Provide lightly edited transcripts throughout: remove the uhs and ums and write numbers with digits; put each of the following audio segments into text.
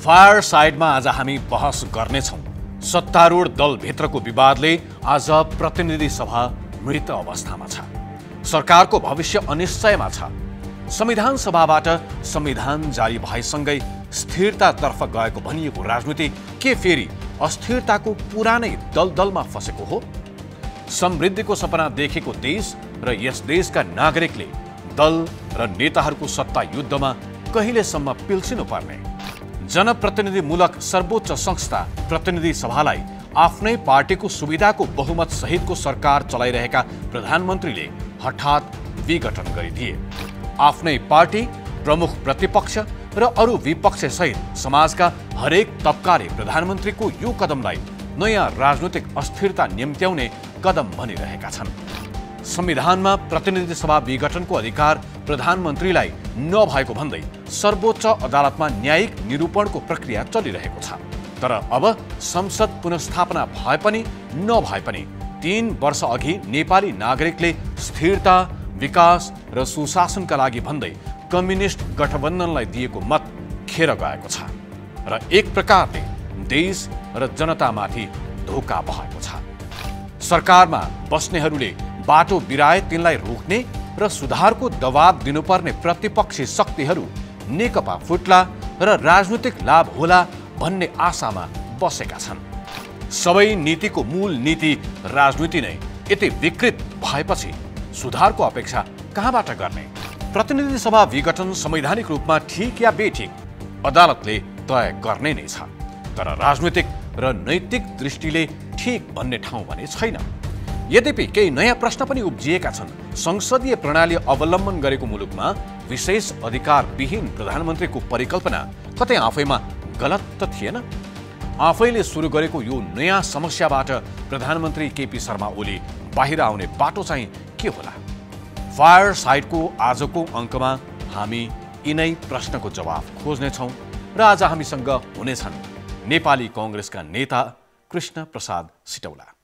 Fire साइडमा आज हामी बहस गर्नेछौँ। सत्तारूढ दलभित्रको विवादले आज प्रतिनिधि सभा मृत अवस्थामा छ। सरकारको भविष्य अनिश्चयमा छ। संविधान सभाबाट संविधान जारी भएसँगै स्थिरतातर्फ गएको भनिएको राजनीति के फेरि अस्थिरताको पुरानै दलदलमा फसेको हो? समृद्धिको सपना देखेको देश र यस देशका नागरिकले दल र नेताहरूको सत्ता युद्धमा कहिलेसम्म पिल्सिनु पर्ने? जनप्रतिनिधिमूलक सर्वोच्च संस्था प्रतिनिधि सभालाई आफ्नै पार्टीको सुविधाको बहुमत सहितको सरकार चलाइरहेका प्रधानमन्त्रीले हठात विघटन गरिदिए। आफ्नै पार्टी, प्रमुख प्रतिपक्ष र अरू विपक्ष सहित समाजका हरेक तबकाले प्रधानमन्त्रीको यो कदमलाई नयाँ राजनीतिक अस्थिरता निम्त्याउने कदम भनिरहेका छन्। संविधानमा प्रतिनिधि सभा विघटनको अधिकार प्रधानमन्त्रीलाई नभएको भन्दै सर्वोच्च अदालतमा न्यायिक निरूपणको प्रक्रिया चलिरहेको छ। तर अब संसद पुनर्स्थापना भए पनि नभए पनि 3 वर्ष अघि नेपाली नागरिकले स्थिरता, विकास र सुशासनका लागि भन्दै कम्युनिस्ट गठबन्धनलाई दिएको मत खेर गएको छ र एक प्रकारले देश र जनतामाथि धोका भएको छ। सरकारमा बस्नेहरूले बाटो बिराए तिनलाई रोक्ने र सुधारको दबाब दिनुपर्ने प्रतिपक्षी शक्तिहरू नेकपा फुट्ला र राजनीतिक लाभ होला भन्ने आशामा बसेका छन्। सबै नीतिको मूल नीति राजनीति नै यति विकृत भएपछि सुधारको अपेक्षा कहाँबाट गर्ने? प्रतिनिधि सभा विघटन संवैधानिक रूपमा ठिक या बेठिक अदालतले तय गर्ने नै छ। तर राजनीतिक र नैतिक दृष्टिले ठिक भन्ने ठाउँ भने छैन। यद्यपि केही नयाँ प्रश्न पनि उब्जिएका छन्। संसदीय प्रणाली अवलम्बन गरेको मुलुकमा विशेष अधिकारविहीन प्रधानमन्त्रीको परिकल्पना कतै आफैमा गलत त थिएन? आफैले सुरु गरेको यो नयाँ समस्याबाट प्रधानमन्त्री केपी शर्मा ओली बाहिर आउने बाटो चाहिँ के होला? फायर साइडको आजको अङ्कमा हामी यिनै प्रश्नको जवाफ खोज्नेछौँ र आज हामीसँग हुनेछन् नेपाली कांग्रेसका नेता कृष्ण प्रसाद सिटौला।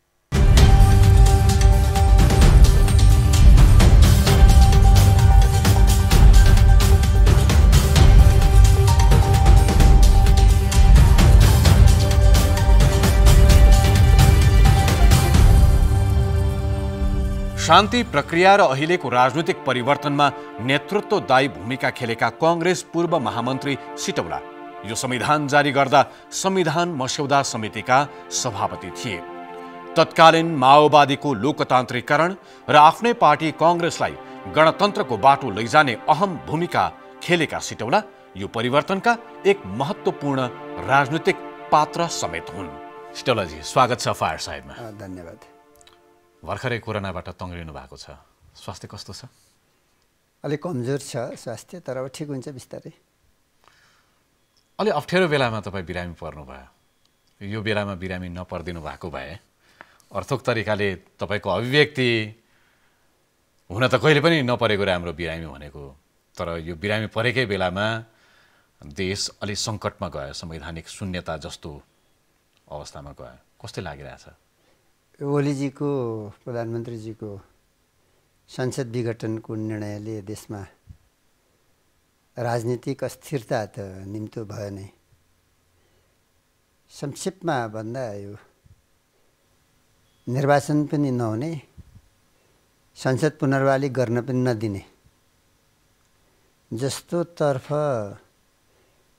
शान्ति प्रक्रिया र अहिलेको राजनीतिक परिवर्तनमा नेतृत्वदायी भूमिका खेलेका कांग्रेस पूर्व महामन्त्री सिटौला यो संविधान जारी गर्दा संविधान मस्यौदा समितिका सभापति थिए। तत्कालीन माओवादीको लोकतान्त्रिकरण र आफ्नै पार्टी कांग्रेसलाई गणतन्त्रको बाटो लैजाने अहम भूमिका खेलेका सिटौला यो परिवर्तनका एक महत्त्वपूर्ण राजनीतिक पात्र समेत हुन्। सिटौलाजी, स्वागत छ फायर साइडमा। धन्यवाद। भर्खरै कोरोनाबाट तङ्ग्रिनु भएको छ, स्वास्थ्य कस्तो छ? अलि कमजोर छ स्वास्थ्य, तर अब ठिक हुन्छ बिस्तारै। अलि अप्ठ्यारो बेलामा तपाईँ बिरामी पर्नुभयो। यो बेलामा बिरामी नपर्दिनु भएको भए अर्थोक तरिकाले तपाईँको अभिव्यक्ति हुन त कहिले पनि नपरेको राम्रो बिरामी भनेको, तर यो बिरामी परेकै बेलामा देश अलि सङ्कटमा गयो, संवैधानिक शून्यता जस्तो अवस्थामा गयो। कस्तो लागिरहेछ? ओलीजीको, प्रधानमन्त्रीजीको संसद विघटनको निर्णयले देशमा राजनीतिक अस्थिरता त निम्तो भयो नै। संक्षेपमा भन्दा यो निर्वाचन पनि नहुने, संसद पुनर्वाली गर्न पनि नदिने जस्तो तर्फ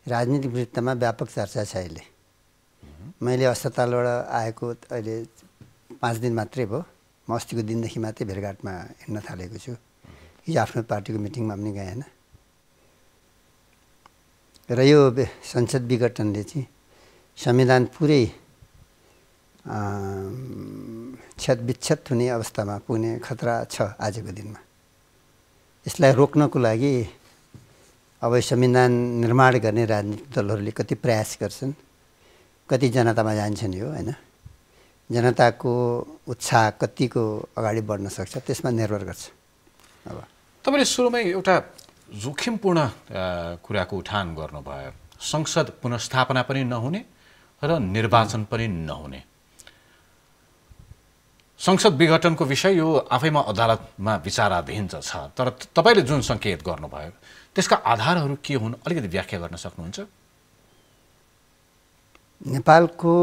राजनीतिक वृत्तमा व्यापक चर्चा छ अहिले। मैले अस्पतालबाट आएको अहिले 5 दिन मात्रै भयो। म अस्तिको दिनदेखि मात्रै भेटघाटमा हिँड्न थालेको छु। हिजो आफ्नो पार्टीको मिटिङमा पनि गएन। र यो संसद विघटनले चाहिँ संविधान पुरै क्षतविक्षत हुने अवस्थामा पुग्ने खतरा छ आजको दिनमा। यसलाई रोक्नको लागि अब संविधान निर्माण गर्ने राजनीतिक दलहरूले कति प्रयास गर्छन्, कति जनतामा जान्छन्, यो होइन, जनताको उत्साह कतिको अगाडि बढ्न सक्छ त्यसमा निर्भर गर्छ। अब तपाईँले सुरुमै एउटा जोखिमपूर्ण कुराको उठान गर्नुभयो, संसद पुनर्स्थापना पनि नहुने र निर्वाचन पनि नहुने। संसद विघटनको विषय यो आफैमा अदालतमा विचाराधीन छ, तर तपाईले जुन संकेत गर्नुभयो त्यसका आधारहरू के हुन् अलिकति व्याख्या गर्न सक्नुहुन्छ? नेपालको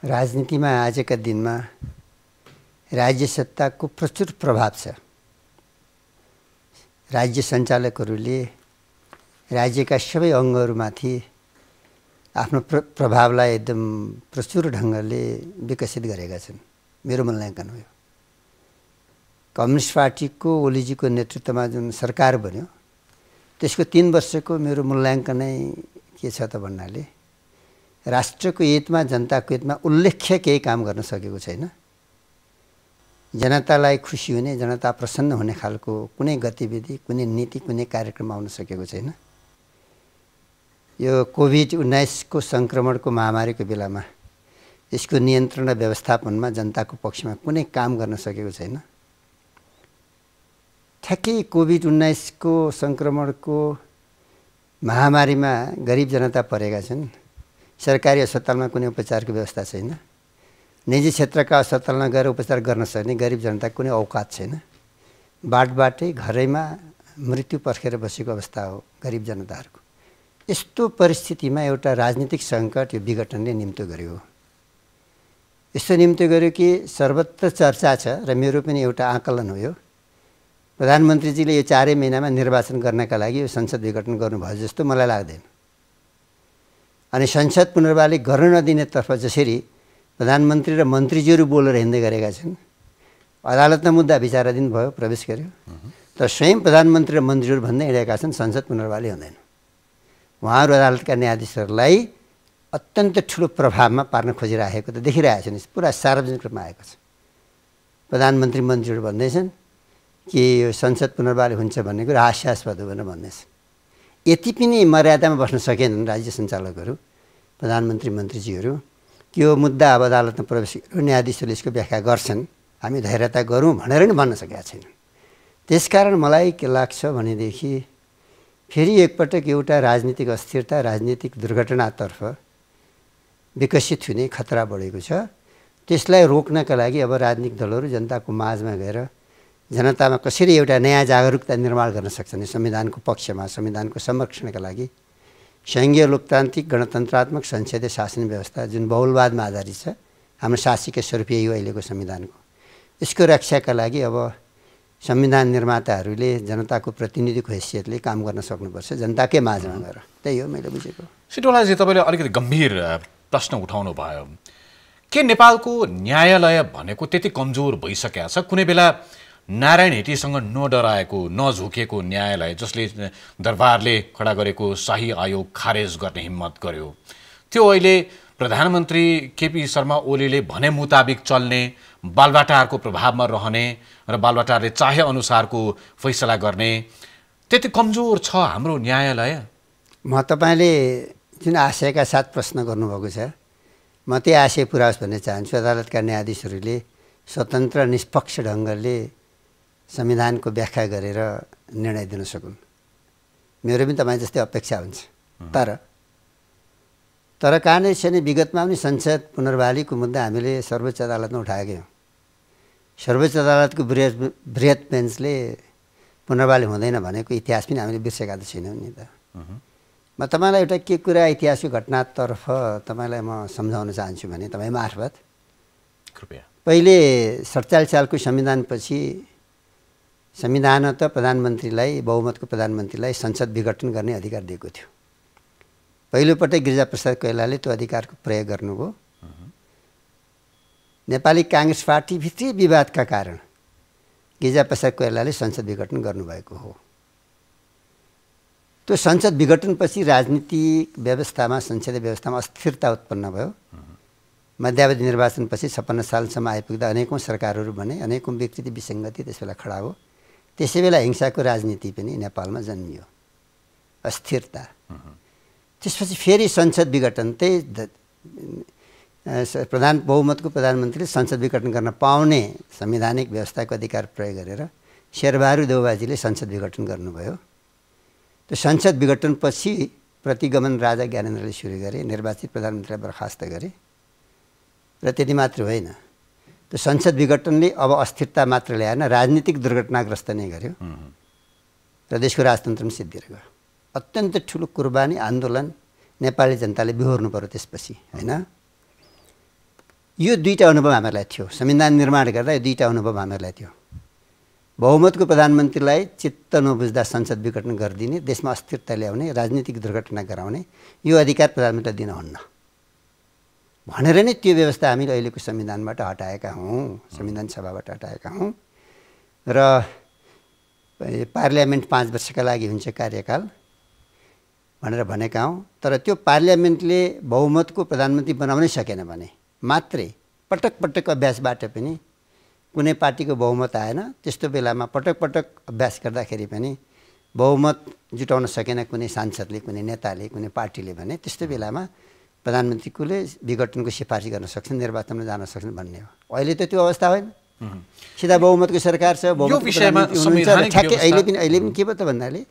राजनीतिमा आजका दिनमा राज्य सत्ताको प्रचुर प्रभाव छ। राज्य सञ्चालकहरूले राज्यका सबै अङ्गहरूमाथि आफ्नो प्रभावलाई एकदम प्रचुर ढङ्गले विकसित गरेका छन्। मेरो मूल्याङ्कन हो। कम्युनिस्ट पार्टीको ओलीजीको नेतृत्वमा जुन सरकार बन्यो त्यसको 3 वर्षको मेरो मूल्याङ्कनै के छ त भन्नाले राष्ट्रको हितमा जनताको हितमा उल्लेख्य केही काम गर्न सकेको छैन। जनतालाई खुसी हुने, जनता प्रसन्न हुने खालको कुनै गतिविधि, कुनै नीति, कुनै कार्यक्रम आउन सकेको छैन। यो कोभिड-19 को सङ्क्रमणको महामारीको बेलामा यसको नियन्त्रण र व्यवस्थापनमा जनताको पक्षमा कुनै काम गर्न सकेको छैन। ठ्याक्कै कोभिड-19 को सङ्क्रमणको महामारीमा गरिब जनता परेका छन्। सरकारी अस्पतालमा कुनै उपचारको व्यवस्था छैन। निजी क्षेत्रका अस्पतालमा गएर उपचार गर्न सक्ने गरिब जनताको कुनै औकात छैन। बाटबाटै घरैमा मृत्यु पर्खेर बसेको अवस्था हो गरिब जनताहरूको। यस्तो परिस्थितिमा एउटा राजनीतिक सङ्कट यो विघटनले निम्तो गर्यो। यस्तो निम्तो गर्यो कि सर्वत्र चर्चा छ र मेरो पनि एउटा आकलन हो। यो प्रधानमन्त्रीजीले यो 4 महिनामा निर्वाचन गर्नका लागि यो संसद विघटन गर्नुभयो जस्तो मलाई लाग्दैन। अनि संसद पुनर्वाली गर्न नदिनेतर्फ जसरी प्रधानमन्त्री र मन्त्रीजीहरू बोलेर हिँड्दै गरेका छन्, अदालतमा मुद्दा विचाराधीन भयो, प्रवेश गर्यो, तर स्वयं प्रधानमन्त्री र मन्त्रीहरू भन्दै हिँडेका छन् संसद पुनर्वाली हुँदैन। उहाँहरू अदालतका न्यायाधीशहरूलाई अत्यन्त ठुलो प्रभावमा पार्न खोजिरहेको त देखिरहेको छ नि, पुरा सार्वजनिक रूपमा आएको छ। प्रधानमन्त्री मन्त्रीहरू भन्दैछन् कि यो संसद पुनर्वाली हुन्छ भन्ने कुरो हास्यास्पद हो भनेर भन्दैछन्। यति पनि मर्यादामा बस्न सकेनन् राज्य सञ्चालकहरू, प्रधानमन्त्री मन्त्रीजीहरू कि यो मुद्दा अब अदालतमा प्रवेश गरेर न्यायाधीशहरूले यसको व्याख्या गर्छन्, हामी धैर्यता गरौँ भनेर नि भन्न सकेका छैनन्। त्यसकारण मलाई के लाग्छ भनेदेखि फेरि एकपटक एउटा राजनीतिक अस्थिरता, राजनीतिक दुर्घटनातर्फ विकसित हुने खतरा बढेको छ। त्यसलाई रोक्नका लागि अब राजनीतिक दलहरू जनताको माझमा गएर जनतामा कसरी एउटा नयाँ जागरुकता निर्माण गर्न सक्छन् संविधानको पक्षमा, संविधानको संरक्षणका लागि सङ्घीय लोकतान्त्रिक गणतन्त्रात्मक संसदीय शासन व्यवस्था जुन बहुलवादमा आधारित छ, हाम्रो शासकीय स्वरूप यही हो अहिलेको संविधानको, यसको रक्षाका लागि अब संविधान निर्माताहरूले जनताको प्रतिनिधिको हैसियतले काम गर्न सक्नुपर्छ जनताकै माझमा गएर। त्यही हो मैले बुझेको। सिटोलाजी, तपाईँले अलिकति गम्भीर प्रश्न उठाउनु भयो। के नेपालको न्यायालय भनेको त्यति कमजोर भइसकेको छ? कुनै बेला नारायण हिटीसँग नडराएको, नझुकेको न्यायालय जसले दरबारले खडा गरेको शाही आयोग खारेज गर्ने हिम्मत गर्यो, त्यो अहिले प्रधानमन्त्री केपी शर्मा ओलीले भने मुताबिक चल्ने, बालबाटारको प्रभावमा रहने र बालबाटारले चाहे अनुसारको फैसला गर्ने, त्यति कमजोर छ हाम्रो न्यायालय? म तपाईँले जुन आशयका साथ प्रश्न गर्नुभएको छ, म त्यही आशय पुरा होस् भन्ने चाहन्छु। अदालतका न्यायाधीशहरूले स्वतन्त्र निष्पक्ष ढङ्गले संविधानको व्याख्या गरेर निर्णय दिन सकुन्, मेरो पनि तपाईँ जस्तै अपेक्षा हुन्छ। तर कहाँनिर छैन, विगतमा पनि संसद पुनर्वालीको मुद्दा हामीले सर्वोच्च अदालतमा उठाएकै हौँ। सर्वोच्च अदालतको बृहत बेन्चले पुनर्वाली हुँदैन भनेको इतिहास पनि हामीले बिर्सेका त छैनौँ नि त। म तपाईँलाई एउटा के कुरा इतिहासको घटनातर्फ तपाईँलाई म सम्झाउन चाहन्छु भने तपाईँ मार्फत, कृपया। पहिले 47 सालको संविधानपछि संविधान त प्रधानमन्त्रीलाई, बहुमतको प्रधानमन्त्रीलाई संसद विघटन गर्ने अधिकार दिएको थियो। पहिलोपटक गिरिजाप्रसाद कोइरालाले त्यो अधिकारको प्रयोग गर्नुभयो। नेपाली काङ्ग्रेस पार्टीभित्री विवादका कारण गिरिजाप्रसाद कोइरालाले संसद विघटन गर्नुभएको हो। त्यो संसद विघटनपछि राजनीतिक व्यवस्थामा, संसदीय व्यवस्थामा अस्थिरता उत्पन्न भयो। मध्यावधि निर्वाचनपछि 56 सालसम्म आइपुग्दा अनेकौँ सरकारहरू बने, अनेकौँ विकृति विसङ्गति त्यसबेला खडा हो। त्यसै बेला हिंसाको राजनीति पनि नेपालमा जन्मियो, अस्थिरता। त्यसपछि फेरि संसद विघटन, त्यही बहुमतको प्रधानमन्त्रीले संसद विघटन गर्न पाउने संवैधानिक व्यवस्थाको अधिकार प्रयोग गरेर शेरबहादुर देउबाजीले संसद विघटन गर्नुभयो। त्यो संसद विघटनपछि प्रतिगमन राजा ज्ञानेन्द्रले सुरु गरे, निर्वाचित प्रधानमन्त्रीलाई बर्खास्त गरे। र त्यति मात्र होइन, त्यो संसद विघटनले अब अस्थिरता मात्र ल्याएन, राजनीतिक दुर्घटनाग्रस्त नै गर्यो र देशको राजतन्त्र पनि सिद्धिएर गयो। अत्यन्त ठुलो कुर्बानी, आन्दोलन, नेपाली जनताले बिहोर्नु पर्यो त्यसपछि हैन। यो दुईटा अनुभव हामीलाई थियो, संविधान निर्माण गर्दा यो दुईटा अनुभव हामीलाई थियो। बहुमतको प्रधानमन्त्रीलाई चित्त नबुझ्दा संसद विघटन गरिदिने, देशमा अस्थिरता ल्याउने, राजनीतिक दुर्घटना गराउने यो अधिकार प्रधानमन्त्रीलाई दिन हुन्न भनेर नै त्यो व्यवस्था हामीले अहिलेको संविधानबाट हटाएका हौँ, संविधान सभाबाट हटाएका हौँ। र पार्लियामेन्ट 5 वर्षका लागि हुन्छ कार्यकाल भनेर भनेका हौँ। तर त्यो पार्लियामेन्टले बहुमतको प्रधानमन्त्री बनाउनै सकेन भने मात्रै पटक पटक अभ्यासबाट पनि कुनै पार्टीको बहुमत आएन, त्यस्तो बेलामा पटक पटक अभ्यास गर्दाखेरि पनि बहुमत जुटाउन सकेन कुनै सांसदले, कुनै नेताले, कुनै पार्टीले भने त्यस्तो बेलामा प्रधानमन्त्रीले विघटनको सिफारिस गर्न सक्छन्, निर्वाचनमा जान सक्छन् भन्ने हो। अहिले त त्यो अवस्था होइन, सिधा बहुमतको सरकार छ, बहुमतको ठ्याक्कै अहिले पनि के भयो त भन्नाले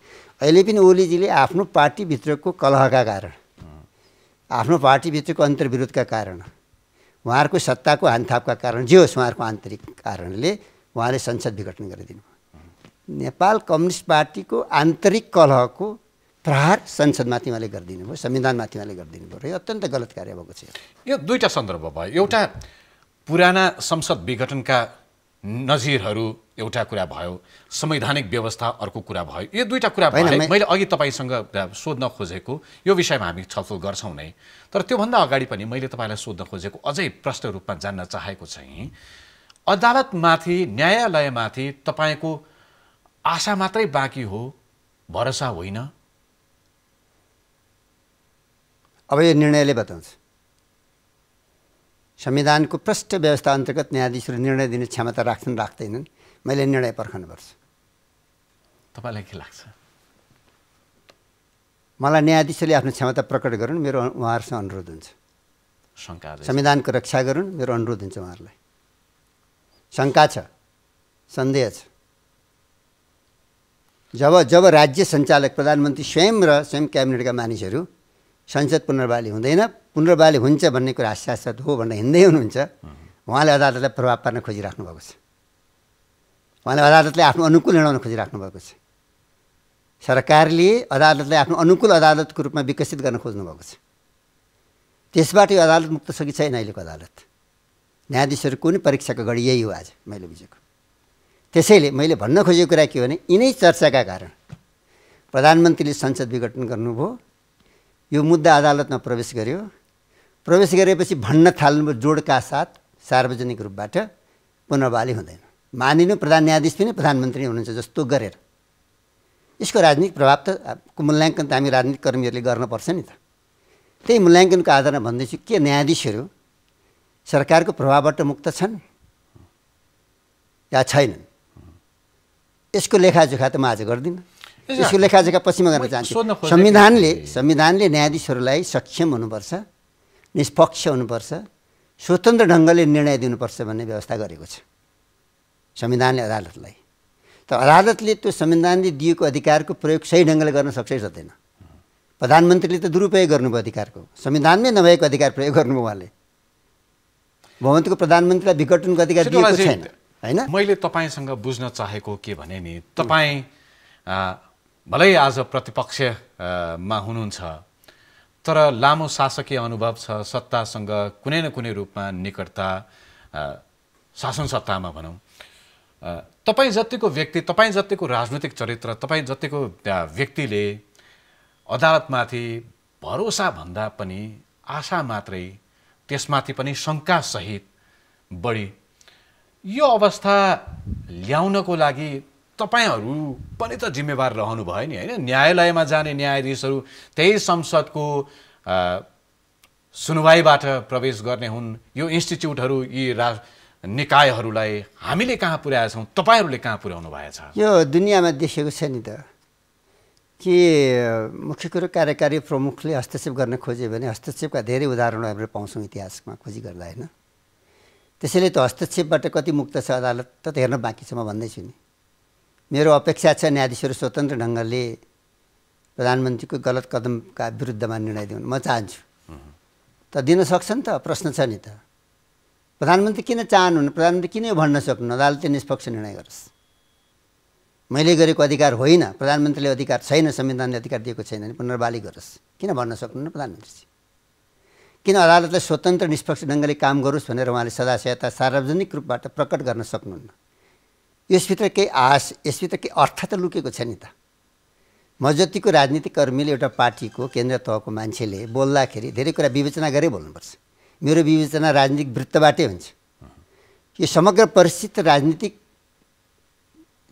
अहिले पनि ओलीजीले आफ्नो पार्टीभित्रको कलहका कारण, आफ्नो पार्टीभित्रको अन्तर्विरोधका कारण, उहाँहरूको सत्ताको हानथापका कारण, जे होस् उहाँहरूको आन्तरिक कारणले उहाँले संसद विघटन गरिदिनु भयो। नेपाल कम्युनिस्ट पार्टीको आन्तरिक कलहको प्रहार संसदमाथि उहाँले गरिदिनु भयो, संविधानमाथि उहाँले गरिदिनु भयो। यो अत्यन्त गलत कार्य भएको छ। यो दुईटा सन्दर्भ भयो। एउटा पुराना संसद विघटनका नजिरहरू एउटा कुरा भयो, संवैधानिक व्यवस्था अर्को कुरा भयो। यो दुईटा कुरा भयो। मैले अघि तपाईँसँग सोध्न खोजेको यो विषयमा हामी छलफल गर्छौँ नै, तर त्योभन्दा अगाडि पनि मैले तपाईँलाई सोध्न खोजेको अझै प्रष्ट रूपमा जान्न चाहेको चाहिँ अदालतमाथि, न्यायालयमाथि तपाईँको आशा मात्रै बाँकी हो, भरोसा होइन? अब यो निर्णयले बताउँछ। संविधानको प्रष्ट व्यवस्था अन्तर्गत न्यायाधीशहरू निर्णय दिने क्षमता राख्छन् राख्दैनन्, मैले निर्णय पर्खनुपर्छ। तपाईँलाई के लाग्छ? मलाई न्यायाधीशले आफ्नो क्षमता प्रकट गरून्, मेरो उहाँहरूसँग अनुरोध हुन्छ। संविधानको रक्षा गरून्, मेरो अनुरोध हुन्छ उहाँहरूलाई। शङ्का छ, सन्देह छ। जब राज्य सञ्चालक प्रधानमन्त्री स्वयं र स्वयं क्याबिनेटका मानिसहरू संसद पुनर्बहाली हुँदैन, पुनर्बहाली हुन्छ भन्ने कुरा आश्वासन हो भनेर हिँड्दै हुनुहुन्छ, उहाँले अदालतलाई प्रभाव पार्न खोजिराख्नु भएको छ। उहाँले अदालतलाई आफ्नो अनुकूल हिँडाउन खोजिराख्नु भएको छ। सरकारले अदालतलाई आफ्नो अनुकूल अदालतको रूपमा विकसित गर्न खोज्नु भएको छ। त्यसबाट यो अदालत मुक्त छ कि छैन? अहिलेको अदालत न्यायाधीशहरूको नि परीक्षाको घडी यही हो आज मैले बुझेको। त्यसैले मैले भन्न खोजेको कुरा के हो भने यिनै चर्चाका कारण प्रधानमन्त्रीले संसद विघटन गर्नुभयो, यो मुद्दा अदालतमा प्रवेश गर्यो। प्रवेश गरेपछि भन्न थाल्नुभयो जोडका साथ सार्वजनिक रूपबाट पुनर्बहाली हुँदैन। मानिनु प्रधान न्यायाधीश पनि प्रधानमन्त्री हुनुहुन्छ जस्तो गरेर यसको राजनीतिक प्रभाव त मूल्याङ्कन त हामी राजनीतिक कर्मीहरूले गर्नुपर्छ नि त। त्यही मूल्याङ्कनको आधारमा भन्दैछु के न्यायाधीशहरू सरकारको प्रभावबाट मुक्त छन् या छैनन्? यसको लेखाजोखा त म आज गर्दिनँ। यसको लेखाजोखा पछिमा गर्न चाहन्छु। संविधानले न्यायाधीशहरूलाई सक्षम हुनुपर्छ, निष्पक्ष हुनुपर्छ, स्वतन्त्र ढङ्गले निर्णय दिनुपर्छ भन्ने व्यवस्था गरेको छ संविधानले अदालतलाई। तर अदालतले त्यो संविधानले दिएको अधिकारको प्रयोग सही ढङ्गले गर्न सक्छ कि सक्दैन? प्रधानमन्त्रीले त दुरुपयोग गर्नुभयो अधिकारको, संविधानमै नभएको अधिकार प्रयोग गर्नुभयो उहाँले। बहुमतको प्रधानमन्त्रीलाई विघटनको अधिकार दिएको छैन हैन। मैले तपाईँसँग बुझ्न चाहेको के भने नि, तपाईँ भलै आज प्रतिपक्षमा हुनुहुन्छ तर लामो शासकीय अनुभव छ, सत्तासँग कुनै न कुनै रूपमा निकटता, शासन सत्तामा भनौँ। तपाईँ जतिको व्यक्ति, तपाईँ जतिको राजनैतिक चरित्र, तपाईँ जतिको व्यक्तिले अदालतमाथि भरोसा भन्दा पनि आशा मात्रै, त्यसमाथि पनि शङ्कासहित बढी यो अवस्था ल्याउनको लागि तपाईहरू पनि त जिम्मेवार रहनु भयो नि हैन? न्यायालयमा जाने न्यायाधीशहरू त्यही संसदको सुनवाईबाट प्रवेश गर्ने हुन्। यो इन्स्टिच्युटहरू, यी निकायहरूलाई हामीले कहाँ पुर्याएछौँ, तपाईँहरूले कहाँ पुर्याउनु भएछ? यो दुनियाँमा देखेको छ नि त कि मुख्य कुरो कार्यकारी प्रमुखले हस्तक्षेप गर्न खोज्यो भने हस्तक्षेपका धेरै उदाहरणहरू हामीले पाउँछौँ इतिहासमा खोजी गर्दा हैन। त्यसैले त हस्तक्षेपबाट कति मुक्त छ अदालत त हेर्न बाँकी छ। म भन्दैछु नि, मेरो अपेक्षा छ न्यायाधीशहरू स्वतन्त्र ढङ्गले प्रधानमन्त्रीको गलत कदमका विरुद्धमा निर्णय दिउन्। म चाहन्छु। त दिन सक्छन् त? प्रश्न छ नि त। प्रधानमन्त्री किन चाहनुहुन्न? प्रधानमन्त्री किन भन्न सक्नु? अदालतले निष्पक्ष निर्णय गरोस्। मैले गरेको अधिकार होइन, प्रधानमन्त्रीले अधिकार छैन, संविधानले अधिकार दिएको छैन भने पुनर्बहाली गरोस्। किन भन्न सक्नुहुन्न प्रधानमन्त्री? किन अदालतलाई स्वतन्त्र निष्पक्ष ढङ्गले काम गरोस् भनेर उहाँले सदाशयता सार्वजनिक रूपबाट प्रकट गर्न सक्नुहुन्न? यसभित्र केही आश, यसभित्र केही अर्थ त लुकेको छ नि त। म जतिको राजनीतिक कर्मीले एउटा पार्टीको केन्द्र तहको मान्छेले बोल्दाखेरि धेरै कुरा विवेचना गरेर बोल्नुपर्छ। मेरो विवेचना राजनीतिक वृत्तबाटै हुन्छ। यो समग्र परिस्थिति राजनीतिक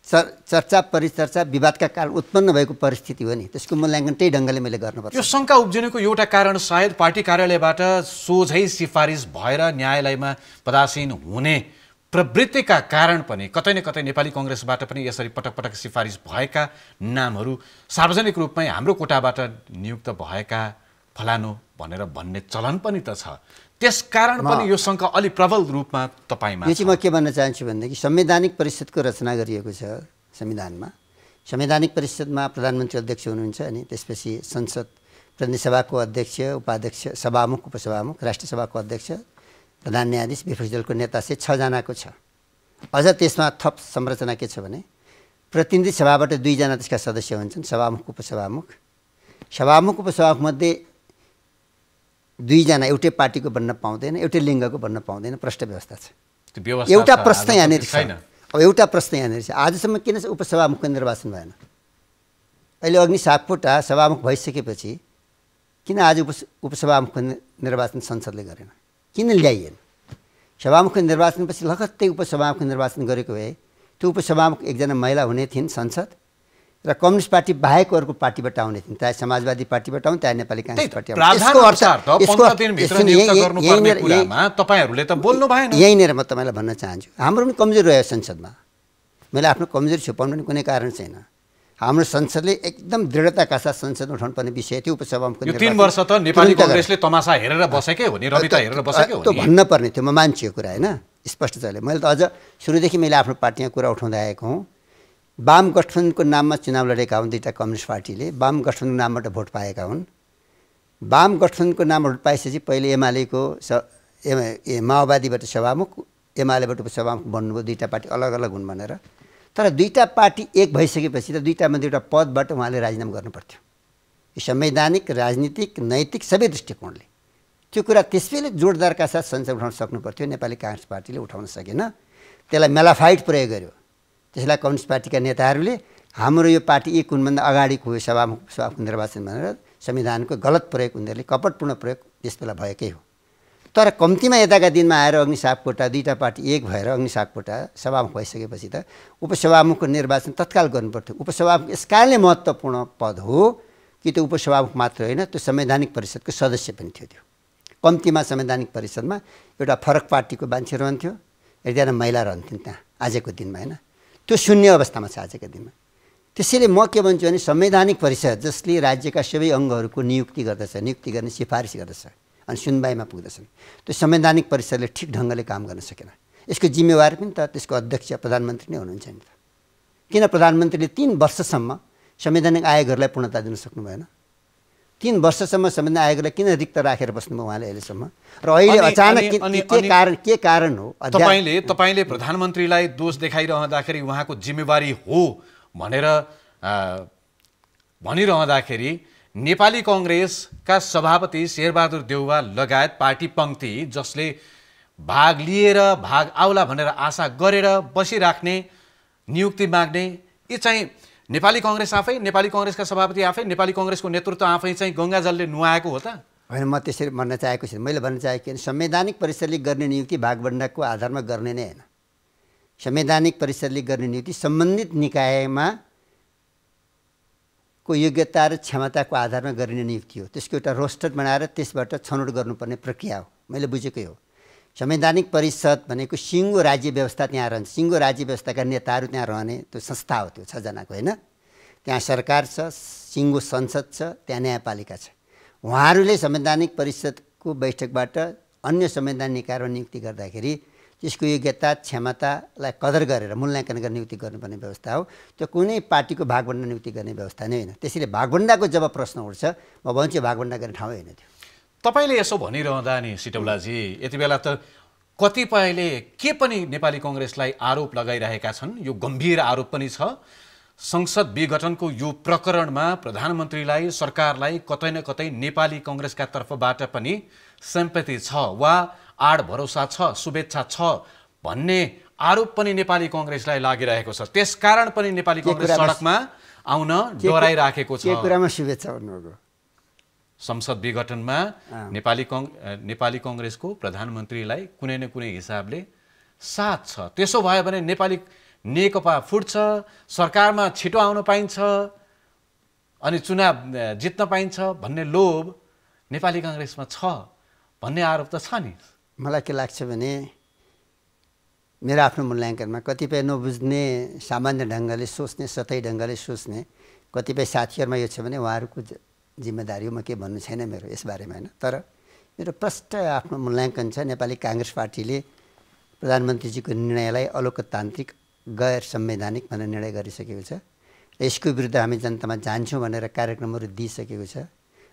चर्चा परिचर्चा विवादका कारण उत्पन्न भएको परिस्थिति हो नि, त्यसको मूल्याङ्कन त्यही ढङ्गले मैले गर्नुपर्छ। यो शङ्का उब्जिनुको एउटा कारण सायद पार्टी कार्यालयबाट सोझै सिफारिस भएर न्यायालयमा पदासीन हुने प्रवृत्तिका कारण पनि कतै न कतै नेपाली कङ्ग्रेसबाट पनि यसरी पटक पटक सिफारिस भएका नामहरू सार्वजनिक रूपमै हाम्रो कोटाबाट नियुक्त भएका फलानु भनेर भन्ने चलन पनि त छ। त्यसकारण पनि यो शङ्का अलि प्रबल रूपमा तपाईँमा। यो चाहिँ म के भन्न चाहन्छु भनेदेखि संवैधानिक परिषदको रचना गरिएको छ संविधानमा। संवैधानिक परिषदमा प्रधानमन्त्री अध्यक्ष हुनुहुन्छ अनि त्यसपछि संसद प्रतिनिधि सभाको अध्यक्ष, उपाध्यक्ष, सभामुख, उपसभामुख, राष्ट्रिय सभाको अध्यक्ष, प्रधान न्यायाधीश, विपक्षी दलको नेता चाहिँ 6 जनाको छ। अझ त्यसमा थप संरचना के छ भने प्रतिनिधि सभाबाट 2 जना त्यसका सदस्य हुन्छन्, सभामुख, उपसभामुख। सभामुख, उपसभामुखमध्ये 2 जना एउटै पार्टीको बन्न पाउँदैन, एउटै लिङ्गको बन्न पाउँदैन, प्रष्ट व्यवस्था छ। एउटा प्रश्न यहाँनिर छ। अब एउटा प्रश्न यहाँनिर छ, आजसम्म किन उपसभामुखको निर्वाचन भएन? अहिले अग्नि सापकोटा सभामुख भइसकेपछि किन आज उपसभामुखको निर्वाचन संसदले गरेन? किन ल्याइएन? सभामुखको निर्वाचनपछि लगत्तै उपसभामुखको निर्वाचन गरेको भए त्यो उपसभामुख एकजना महिला हुने थिइन् संसद र कम्युनिस्ट पार्टी बाहेक अर्को पार्टीबाट आउने थिइन्, चाहे समाजवादी पार्टीबाट आउन् चाहे नेपाली काङ्ग्रेस पार्टी आउन्। यहीँनिर म तपाईँलाई भन्न चाहन्छु हाम्रो पनि कमजोर रह्यो संसदमा। मैले आफ्नो कमजोरी छुपाउनु पनि कुनै कारण छैन। हाम्रो संसदले एकदम दृढताका साथ संसदमा उठाउनु पर्ने विषय थियो उपसभामुखको निर्वाचन। 3 वर्ष त नेपाली कङ्ग्रेसले तमासा हेरेर बसेकै हो नि, रविता हेरेर बसेकै हो नि। त्यो भन्न पर्ने थियो, म मान्छु यो कुरा हैन, स्पष्ट छ। मैले त अझ सुरुदेखि मैले आफ्नो पार्टीमा कुरा उठाउँदै आएको हुँ। वाम गठबन्धनको नाममा चुनाव लडेका हुन् 2टा कम्युनिस्ट पार्टीले, वाम गठबन्धनको नामबाट भोट पाएका हुन्। वाम गठबन्धनको नामबाट भोट पाएपछि पहिले एमालेको माओवादीबाट सभामुख, एमालेबाट उपसभामुख बन्नुभयो, 2टा पार्टी अलग अलग हुन् भनेर। तर 2टा पार्टी एक भइसकेपछि त 2टा मध्ये एउटा पदबाट उहाँले राजीनामा गर्नुपर्थ्यो। यो संवैधानिक, राजनीतिक, नैतिक सबै दृष्टिकोणले त्यो कुरा त्यसैले जोडदारका साथ संसद उठाउन सक्नुपर्थ्यो। नेपाली काङ्ग्रेस पार्टीले उठाउन सकेन, त्यसलाई मेलाफाइड प्रयोग गर्यो। त्यसलाई कम्युनिस्ट पार्टीका नेताहरूले हाम्रो यो पार्टी एक हुनुभन्दा अगाडिको हो सभामुख निर्वाचन भनेर संविधानको गलत प्रयोग, उनीहरूले कपटपूर्ण प्रयोग त्यस बेला भएकै हो। तर कम्तीमा यताका दिनमा आएर अग्नि सापकोटा 2टा पार्टी एक भएर अग्नि सापकोटा सभामुख भइसकेपछि त उपसभामुखको निर्वाचन तत्काल गर्नुपर्थ्यो। उपसभामुख यस कारणले महत्त्वपूर्ण पद हो कि त्यो उपसभामुख मात्र होइन, त्यो संवैधानिक परिषदको सदस्य पनि थियो। त्यो कम्तीमा संवैधानिक परिषदमा एउटा फरक पार्टीको मान्छे रहन्थ्यो, एकजना महिला रहन्थिन् त्यहाँ आजको दिनमा होइन। त्यो शून्य अवस्थामा छ आजको दिनमा। त्यसैले म के भन्छु भने संवैधानिक परिषद जसले राज्यका सबै अङ्गहरूको नियुक्ति गर्दछ, नियुक्ति गर्ने सिफारिस गर्दछ अनि सुनवाईमा पुग्दछन्, त्यो संवैधानिक परिषदले ठिक ढङ्गले काम गर्न सकेन। यसको जिम्मेवारी पनि त त्यसको अध्यक्ष प्रधानमन्त्री नै हुनुहुन्छ नि त। किन प्रधानमन्त्रीले 3 वर्षसम्म संवैधानिक आयोगहरूलाई पूर्णता दिन सक्नु भएन? 3 वर्षसम्म संविधान आयोगलाई किन रिक्त राखेर बस्नुभयो उहाँले अहिलेसम्म? र अहिले अचानक के कारण हो? तपाईले प्रधानमन्त्रीलाई दोष देखाइरहँदाखेरि उहाँको जिम्मेवारी हो भनेर भनिरहँदाखेरि नेपाली कङ्ग्रेसका सभापति शेरबहादुर देउवा लगायत पार्टी पङ्क्ति जसले भाग लिएर भाग आउला भनेर आशा गरेर बसिराख्ने, नियुक्ति माग्ने, यी चाहिँ नेपाली कङ्ग्रेस आफै, नेपाली कङ्ग्रेसका सभापति आफै, नेपाली कङ्ग्रेसको नेतृत्व आफै चाहिँ गङ्गाजलले नुहाएको हो त? होइन, म त्यसरी भन्न चाहेको छैन। मैले भन्न चाहेको कि संवैधानिक परिषदले गर्ने नियुक्ति भागभण्डाको आधारमा गर्ने नै होइन। संवैधानिक परिषदले गर्ने नियुक्ति सम्बन्धित निकायमा को योग्यता र क्षमताको आधारमा गरिने नियुक्ति हो। त्यसको एउटा रोस्टर बनाएर त्यसबाट छनौट गर्नुपर्ने प्रक्रिया हो। मैले बुझेकै हो। संवैधानिक परिषद भनेको सिङ्गो राज्य व्यवस्था त्यहाँ रहन्छ, सिङ्गो राज्य व्यवस्थाका नेताहरू त्यहाँ रहने त्यो संस्था हो। त्यो 6 जनाको होइन, त्यहाँ सरकार छ, सिङ्गो संसद छ, त्यहाँ न्यायपालिका छ। उहाँहरूले संवैधानिक परिषदको बैठकबाट अन्य संवैधानिक निकायमा नियुक्ति गर्दाखेरि त्यसको योग्यता क्षमतालाई कदर गरेर मूल्याङ्कन गर्ने नियुक्ति गर्नुपर्ने व्यवस्था हो। त्यो कुनै पार्टीको भागभण्डा नियुक्ति गर्ने व्यवस्था नै होइन। त्यसैले भागभण्डाको जब प्रश्न उठ्छ म भन्छु भागभण्डा गर्ने ठाउँ होइन त्यो। तपाईले यसो भनिरहँदा नि सिटौलाजी, यति बेला त कतिपयले के पनि नेपाली कङ्ग्रेसलाई आरोप लगाइरहेका छन्, यो गम्भीर आरोप पनि छ। संसद विघटनको यो प्रकरणमा प्रधानमन्त्रीलाई सरकारलाई कतै न कतै नेपाली कांग्रेसका तर्फबाट पनि सिम्पैथी छ वा आड भरोसा छ, शुभेच्छा छ भन्ने आरोप पनि नेपाली कांग्रेसलाई लागिरहेको छ। त्यसकारण पनि नेपाली कांग्रेस सडकमा आउन डराइराखेको छ। के कुरामा शुभेच्छा भन्नुभएको? संसद विघटनमा नेपाली कांग्रेसको प्रधानमन्त्रीलाई कुनै न कुनै हिसाबले साथ छ। त्यसो भयो भने नेपाली नेकपा फुट्छ, सरकारमा छिटो आउन पाइन्छ अनि चुनाव जित्न पाइन्छ भन्ने लोभ नेपाली कांग्रेसमा छ भन्ने आरोप त छ नि। मलाई के लाग्छ भने मेरो आफ्नो मूल्याङ्कनमा कतिपय नबुझ्ने, सामान्य ढङ्गले सोच्ने, सतही ढङ्गले सोच्ने कतिपय साथीहरूमा यो छ भने उहाँहरूको जिम्मेदारी हो। म के भन्नु छैन मेरो यसबारेमा, होइन। तर मेरो प्रष्ट आफ्नो मूल्याङ्कन छ, नेपाली कांग्रेस पार्टीले प्रधानमन्त्रीजीको निर्णयलाई अलोकतान्त्रिक, गैर संवैधानिक भनेर निर्णय गरिसकेको छ र यसको विरुद्ध हामी जनतामा जान्छौँ भनेर कार्यक्रमहरू दिइसकेको छ।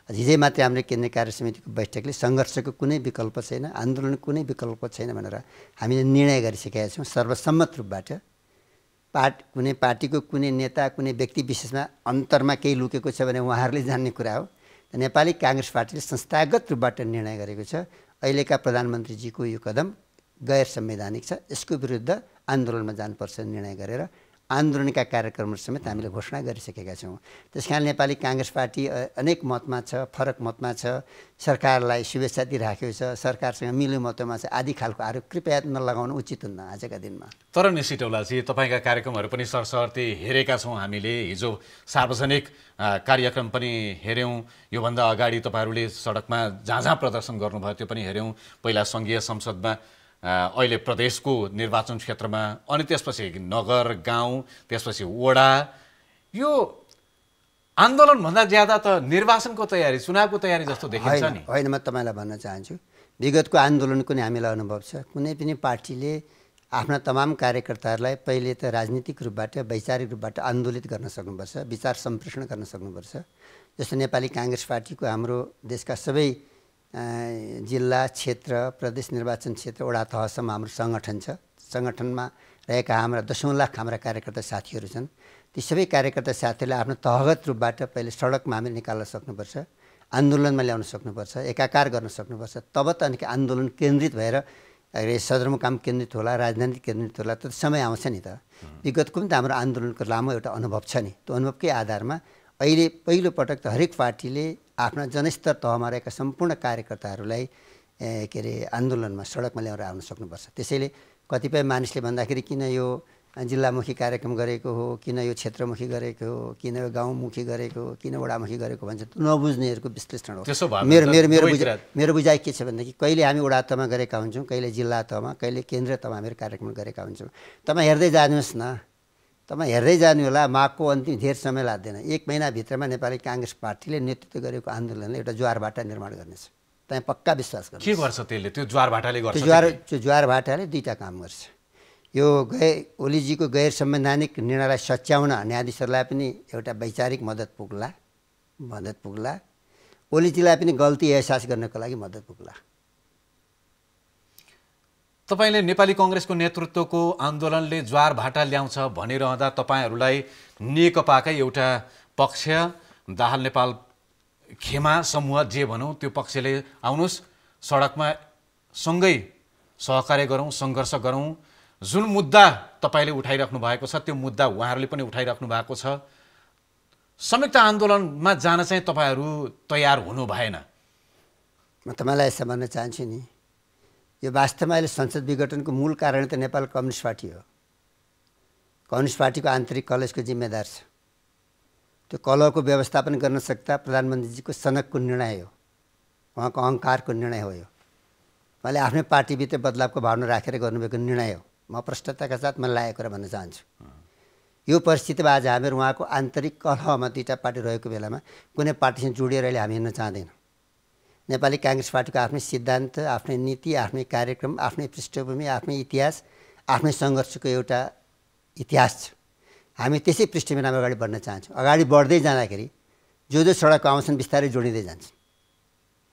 हिजै मात्रै हाम्रो केन्द्रीय कार्य समितिको बैठकले सङ्घर्षको कुनै विकल्प छैन, आन्दोलनको कुनै विकल्प छैन भनेर हामीले निर्णय गरिसकेका छौँ सर्वसम्मत रूपबाट। कुनै पार्टीको कुनै नेता, कुनै व्यक्ति विशेषमा अन्तरमा केही लुकेको छ भने उहाँहरूले जान्ने कुरा हो। नेपाली कांग्रेस पार्टीले संस्थागत रूपबाट निर्णय गरेको छ अहिलेका प्रधानमन्त्रीजीको यो कदम गैर संवैधानिक छ, यसको विरुद्ध आन्दोलनमा जानुपर्छ निर्णय गरेर आन्दोलनका कार्यक्रमहरू समेत हामीले घोषणा गरिसकेका छौँ। त्यसकारण नेपाली कांग्रेस पार्टी अनेक मतमा छ, फरक मतमा छ, सरकारलाई शुभेच्छा दिइराखेको छ, सरकारसँग मिल्यो मतमा छ आदि खालको आरोप कृपया नलगाउनु उचित हुन्न आजका दिनमा। तर नि सिटौलाजी, तपाईँका कार्यक्रमहरू पनि सरसर्ती हेरेका छौँ हामीले। हिजो सार्वजनिक कार्यक्रम पनि हेऱ्यौँ। योभन्दा अगाडि तपाईँहरूले सडकमा जहाँ जहाँ प्रदर्शन गर्नुभयो त्यो पनि हेऱ्यौँ। पहिला सङ्घीय संसदमा, अहिले प्रदेशको निर्वाचन क्षेत्रमा, अनि त्यसपछि नगर, गाउँ, त्यसपछि वडा। यो आन्दोलनभन्दा ज्यादा त निर्वाचनको तयारी, चुनावको तयारी जस्तो देखिन्छ नि। होइन, म तपाईँलाई भन्न चाहन्छु विगतको आन्दोलनको नि हामीलाई अनुभव छ। कुनै पनि पार्टीले आफ्ना तमाम कार्यकर्ताहरूलाई पहिले त राजनीतिक रूपबाट, वैचारिक रूपबाट आन्दोलित गर्न सक्नुपर्छ, विचार सम्प्रेषण गर्न सक्नुपर्छ। जस्तो नेपाली कांग्रेस पार्टीको हाम्रो देशका सबै जिल्ला, क्षेत्र, प्रदेश निर्वाचन क्षेत्र, वडा तहसम्म हाम्रो सङ्गठन छ। सङ्गठनमा रहेका हाम्रा 10औं लाख हाम्रा कार्यकर्ता साथीहरू छन्। ती सबै कार्यकर्ता साथीहरूले आफ्नो तहगत रूपबाट पहिले सडकमा हामीले निकाल्न सक्नुपर्छ, आन्दोलनमा ल्याउन सक्नुपर्छ, एकाकार गर्न सक्नुपर्छ। तब त अनि आन्दोलन केन्द्रित भएर सदरमुकाम केन्द्रित होला, राजधानी केन्द्रित होला, त्यो समय आउँछ नि त। विगतको पनि त हाम्रो आन्दोलनको लामो एउटा अनुभव छ नि। त्यो अनुभवकै आधारमा अहिले पहिलोपटक त हरेक पार्टीले आफ्ना जनस्तर तहमा रहेका सम्पूर्ण कार्यकर्ताहरूलाई आन्दोलनमा, सडकमा ल्याएर आउन सक्नुपर्छ। त्यसैले कतिपय मानिसले भन्दाखेरि किन यो जिल्लामुखी कार्यक्रम गरेको हो, किन यो क्षेत्रमुखी गरेको हो, किन यो गाउँमुखी गरेको हो, किन वडामुखी गरेको भन्छ, नबुझ्नेहरूको विश्लेषण हो। मेरो बुझाइ के छ भनेदेखि कहिले हामी वडा तहमा गरेका हुन्छौँ, कहिले जिल्ला तहमा, कहिले केन्द्रीय तहमा हामीहरू कार्यक्रम गरेका हुन्छौँ। तपाईँ हेर्दै जानुहोस् न, तपाईँ हेर्दै जानु होला। माघको अन्तिम धेर समय लाग्दैन, 1 महिनाभित्रमा नेपाली कांग्रेस पार्टीले नेतृत्व गरेको आन्दोलनले एउटा ज्वारभाटा निर्माण गर्नेछ। तपाईँ पक्का विश्वास गर्नु। के गर्छ त्यसले? त्यो ज्वारभाटाले गर्छ? त्यो ज्वारभाटाले दुईवटा काम गर्छ। यो ओलीजीको गैर संवैधानिक निर्णयलाई सच्याउन न्यायाधीशहरूलाई पनि एउटा वैचारिक मद्दत पुग्ला, ओलीजीलाई पनि गल्ती एहसास गर्नको लागि मद्दत पुग्ला। तपाईँले नेपाली कांग्रेसको नेतृत्वको आन्दोलनले ज्वारभाटा ल्याउँछ भनिरहँदा तपाईँहरूलाई नेकपाकै एउटा पक्ष, दाहाल नेपाल खेमा समूह जे भनौँ, त्यो पक्षले आउनुहोस् सडकमा सँगै सहकार्य गरौँ, सङ्घर्ष गरौँ, जुन मुद्दा तपाईँले उठाइराख्नु भएको छ त्यो मुद्दा उहाँहरूले पनि उठाइराख्नु भएको छ, संयुक्त आन्दोलनमा जान चाहिँ तपाईँहरू तयार हुनु भएन। म तपाईँलाई यसो भन्न चाहन्छु नि, यो वास्तवमा अहिले संसद विघटनको मूल कारण त नेपाल कम्युनिस्ट पार्टी हो। कम्युनिस्ट पार्टीको आन्तरिक कलहको जिम्मेदार छ। त्यो कलहको व्यवस्थापन गर्न सक्दा प्रधानमन्त्रीजीको सनकको निर्णय हो, उहाँको अहङ्कारको निर्णय हो। यो मैले आफ्नै पार्टीभित्र बदलावको भावना राखेर गर्नुभएको निर्णय हो। म प्रष्टताका साथ मैले लागेको कुरा भन्न चाहन्छु। यो परिस्थितिमा आज हामीहरू उहाँको आन्तरिक कलहमा दुईवटा पार्टी रहेको बेलामा कुनै पार्टीसँग जोडिएर अहिले हामी हिँड्न चाहँदैनौँ। नेपाली कांग्रेस पार्टीको आफ्नै सिद्धान्त, आफ्नै नीति, आफ्नै कार्यक्रम, आफ्नै पृष्ठभूमि, आफ्नै इतिहास, आफ्नै सङ्घर्षको एउटा इतिहास छ। हामी त्यसै पृष्ठभूमिमा अगाडि बढ्न चाहन्छौँ। अगाडि बढ्दै जाँदाखेरि जो सडकको आउँछन् बिस्तारै जोडिँदै जान्छन्।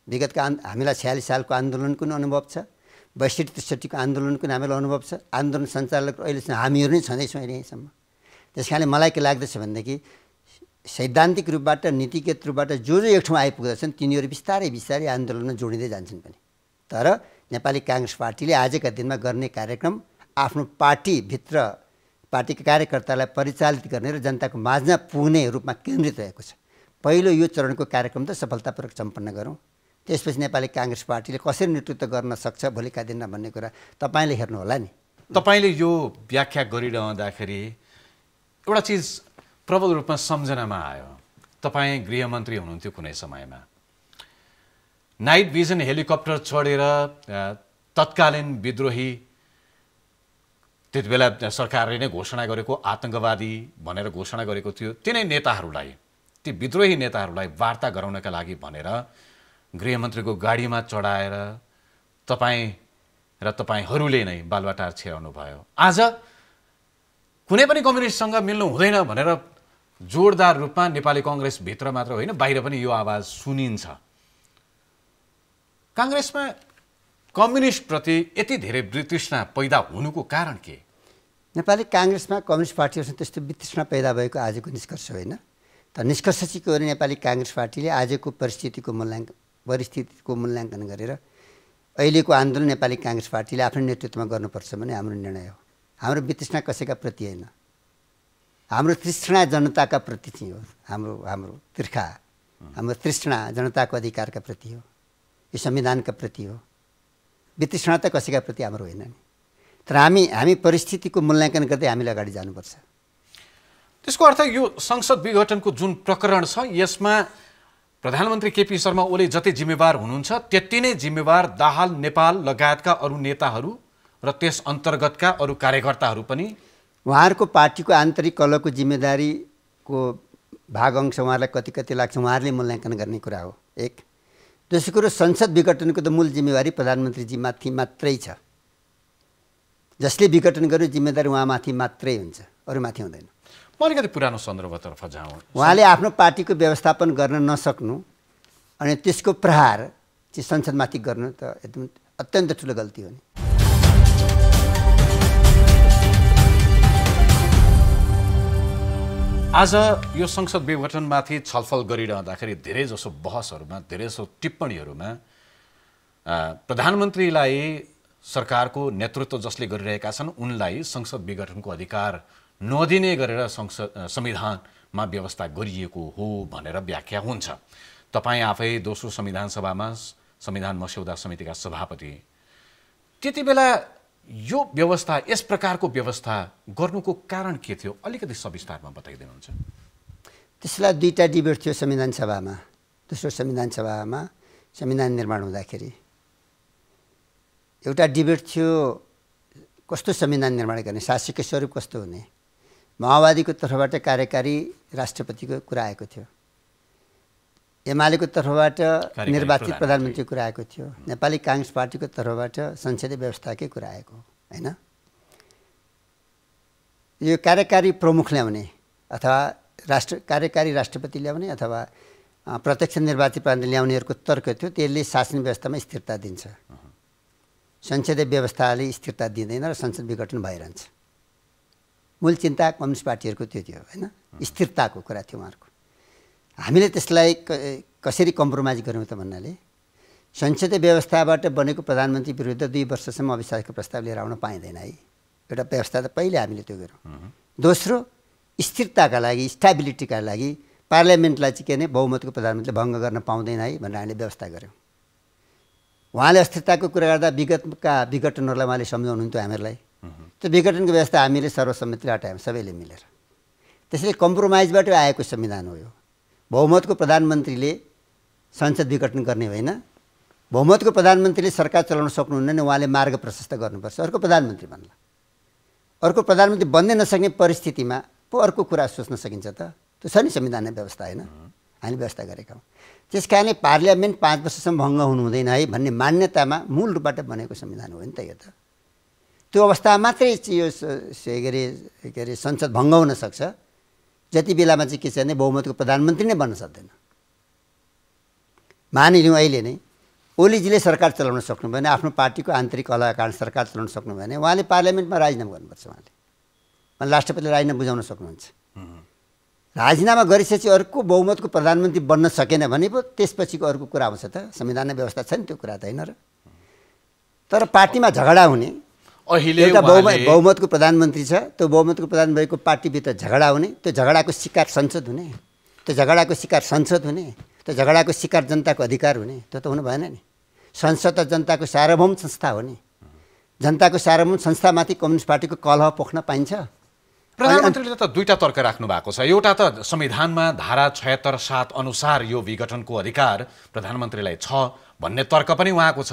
विगतका हामीलाई 46 सालको आन्दोलनको पनि अनुभव छ, 62-63 को आन्दोलनको पनि हामीलाई अनुभव छ। आन्दोलन सञ्चालक अहिलेसम्म हामीहरू नै छँदैछौँ अहिलेसम्म। त्यस कारणले मलाई के लाग्दछ भनेदेखि सैद्धान्तिक रूपबाट नीतिगत रूपबाट जो एक ठाउँ आइपुग्दछन् तिनीहरू बिस्तारै बिस्तारै आन्दोलनमा जोडिँदै जान्छन् पनि। तर नेपाली काङ्ग्रेस पार्टीले आजका दिनमा गर्ने कार्यक्रम आफ्नो पार्टीभित्र पार्टीका कार्यकर्तालाई परिचालित गर्ने र जनताको माझमा पुग्ने रूपमा केन्द्रित रहेको छ। पहिलो यो चरणको कार्यक्रम त सफलतापूर्वक सम्पन्न गरौँ, त्यसपछि नेपाली काङ्ग्रेस पार्टीले कसरी नेतृत्व गर्न सक्छ भोलिका दिनमा भन्ने कुरा तपाईँले हेर्नुहोला नि। तपाईँले यो व्याख्या गरिरहँदाखेरि एउटा चिज प्रबल रूपमा सम्झनामा आयो। तपाईँ गृहमन्त्री हुनुहुन्थ्यो कुनै समयमा, नाइट भिजन हेलिकप्टर चढेर तत्कालीन विद्रोही, त्यति बेला सरकारले नै घोषणा गरेको आतङ्कवादी भनेर घोषणा गरेको थियो, तिनै नेताहरूलाई, ती विद्रोही नेताहरूलाई वार्ता गराउनका लागि भनेर गृहमन्त्रीको गाडीमा चढाएर तपाईँ र तपाईँहरूले नै बालुवाटार छिराउनु भयो। आज कुनै पनि कम्युनिस्टसँग मिल्नु हुँदैन भनेर जोरदार रूपमा नेपाली कङ्ग्रेसभित्र मात्र होइन बाहिर पनि यो आवाज सुनिन्छ। काङ्ग्रेसमा कम्युनिस्टप्रति यति धेरै वितृष्णा पैदा हुनुको कारण के? नेपाली काङ्ग्रेसमा कम्युनिस्ट पार्टीहरूसँग त्यस्तो वितृष्णा पैदा भएको आजको निष्कर्ष होइन। तर निष्कर्ष चाहिँ के हो भने नेपाली काङ्ग्रेस पार्टीले आजको परिस्थितिको मूल्याङ्कन गरेर अहिलेको आन्दोलन नेपाली काङ्ग्रेस पार्टीले आफ्नो नेतृत्वमा गर्नुपर्छ भन्ने हाम्रो निर्णय हो। हाम्रो वितृष्णा कसैका प्रति होइन, हाम्रो तृष्णा जनताका प्रति चाहिँ हो। हाम्रो तृष्णा जनताको अधिकारका प्रति हो, यो संविधानका प्रति हो। वितृष्णा त कसैका प्रति हाम्रो होइन नि। तर हामी परिस्थितिको मूल्याङ्कन गर्दै हामीले अगाडि जानुपर्छ। त्यसको अर्थ यो संसद विघटनको जुन प्रकरण छ यसमा प्रधानमन्त्री केपी शर्मा ओली जति जिम्मेवार हुनुहुन्छ त्यति नै जिम्मेवार दाहाल नेपाल लगायतका अरू नेताहरू र त्यस अन्तर्गतका अरू कार्यकर्ताहरू पनि। उहाँहरूको पार्टीको आन्तरिक कलहको जिम्मेदारीको भाग अंश उहाँहरूलाई कति लाग्छ उहाँहरूले मूल्याङ्कन गर्ने कुरा हो एक। दोस्रो कुरो संसद विघटनको त मूल जिम्मेवारी प्रधानमन्त्रीजी माथि मात्रै छ। जसले विघटन गर्यो जिम्मेदारी उहाँमाथि मात्रै हुन्छ, अरूमाथि हुँदैन। म अलिकति पुरानो सन्दर्भतर्फ जाउँ। उहाँले आफ्नो पार्टीको व्यवस्थापन गर्न नसक्नु अनि त्यसको प्रहार चाहिँ संसदमाथि गर्नु त एकदम अत्यन्त ठुलो गल्ती हो नि। आज यो संसद विघटनमाथि छलफल गरिरहँदाखेरि धेरैजसो बहसहरूमा धेरैजसो टिप्पणीहरूमा प्रधानमन्त्रीलाई सरकारको नेतृत्व जसले गरिरहेका छन् उनलाई संसद विघटनको अधिकार नदिने गरेर संविधानमा व्यवस्था गरिएको हो भनेर व्याख्या हुन्छ। तपाईँ आफै दोस्रो संविधान सभामा संविधान मस्यौदा समितिका सभापति, त्यति बेला यो व्यवस्था यस प्रकारको व्यवस्था गर्नुको कारण के थियो अलिकति सविस्तारमा बताइदिनुहुन्छ? त्यसलाई दुईटा डिबेट थियो संविधान सभामा। दोस्रो संविधान सभामा संविधान निर्माण हुँदाखेरि एउटा डिबेट थियो कस्तो संविधान निर्माण गर्ने, शासकीय स्वरूप कस्तो हुने। माओवादीको तर्फबाट कार्यकारी राष्ट्रपतिको कुरा आएको थियो, एमालेको तर्फबाट निर्वाचित प्रधानमन्त्रीको कुरा आएको थियो, नेपाली काङ्ग्रेस पार्टीको तर्फबाट संसदीय व्यवस्थाकै कुरा आएको होइन। यो कार्यकारी प्रमुख ल्याउने अथवा कार्यकारी राष्ट्रपति ल्याउने अथवा प्रत्यक्ष निर्वाचित प्रधानमन्त्री ल्याउनेहरूको तर्क थियो। त्यसले शासन व्यवस्थामा स्थिरता दिन्छ, संसदीय व्यवस्थाले स्थिरता दिँदैन र संसद विघटन भइरहन्छ। मूल चिन्ता कम्युनिस्ट पार्टीहरूको त्यो थियो होइन, स्थिरताको कुरा थियो उहाँहरूको। हामीले त्यसलाई कसरी कम्प्रोमाइज गऱ्यौँ त भन्नाले संसदीय व्यवस्थाबाट बनेको प्रधानमन्त्री विरुद्ध 2 वर्षसम्म अविश्वासको प्रस्ताव लिएर आउन पाइँदैन है। एउटा व्यवस्था त पहिले हामीले त्यो गऱ्यौँ। दोस्रो स्थिरताका लागि स्टेबिलिटीका लागि पार्लियामेन्टलाई चाहिँ के भने बहुमतको प्रधानमन्त्रीले भङ्ग गर्न पाउँदैन है भनेर हामीले व्यवस्था गऱ्यौँ। उहाँले अस्थिरताको कुरा गर्दा विगतका विघटनहरूलाई उहाँले सम्झाउनुहुन्थ्यो हामीहरूलाई। त्यो विघटनको व्यवस्था हामीले सर्वसम्मतिले हटायौँ सबैले मिलेर। त्यसैले कम्प्रोमाइजबाट आएको संविधान हो यो। बहुमतको प्रधानमन्त्रीले संसद विघटन गर्ने होइन, बहुमतको प्रधानमन्त्रीले सरकार चलाउन सक्नुहुन्न नि उहाँले मार्ग प्रशस्त गर्नुपर्छ अर्को प्रधानमन्त्री बन्ला। अर्को प्रधानमन्त्री बन्नै नसक्ने परिस्थितिमा पो अर्को कुरा सोच्न सकिन्छ त? त्यो छ नि संविधान व्यवस्था होइन, हामीले व्यवस्था गरेका हौँ। त्यस कारणले पार्लियामेन्ट 5 वर्षसम्म भङ्ग हुनु हुँदैन है भन्ने मान्यतामा मूल रूपबाट बनेको संविधान हो नि त यो त। त्यो अवस्थामा मात्रै यो के अरे संसद भङ्ग हुन सक्छ जति बेलामा चाहिँ के छ भने बहुमतको प्रधानमन्त्री नै बन्न सक्दैन। मानिलिउँ अहिले नै ओलीजीले सरकार चलाउन सक्नु भएन, आफ्नो पार्टीको आन्तरिक कलहका कारण सरकार चलाउन सक्नु भएन, उहाँले पार्लियामेन्टमा राजीनामा गर्नुपर्छ। उहाँले भने राष्ट्रपतिले राजीनामा बुझाउन सक्नुहुन्छ। राजीनामा गरिसकेपछि अर्को बहुमतको प्रधानमन्त्री बन्न सकेन भने पो त्यसपछिको अर्को कुरा आउँछ त। संविधानमा व्यवस्था छ नि त्यो कुरा त होइन र। तर पार्टीमा झगडा हुने, एउटा बहुमतको प्रधानमन्त्री छ, त्यो बहुमतको प्रधानमन्त्रीको पार्टीभित्र झगडा हुने, त्यो झगडाको शिकार संसद हुने, त्यो झगडाको शिकार संसद हुने, त्यो झगडाको शिकार जनताको अधिकार हुने, त्यो त हुनु भएन नि। संसद त जनताको सार्वभौम संस्था हो नि। जनताको सार्वभौम संस्थामाथि कम्युनिस्ट पार्टीको कलह पोख्न पाइन्छ? प्रधानमन्त्रीले त दुईटा तर्क राख्नु भएको छ। एउटा त संविधानमा धारा 76(7) अनुसार यो विघटनको अधिकार प्रधानमन्त्रीलाई छ भन्ने तर्क पनि उहाँको छ।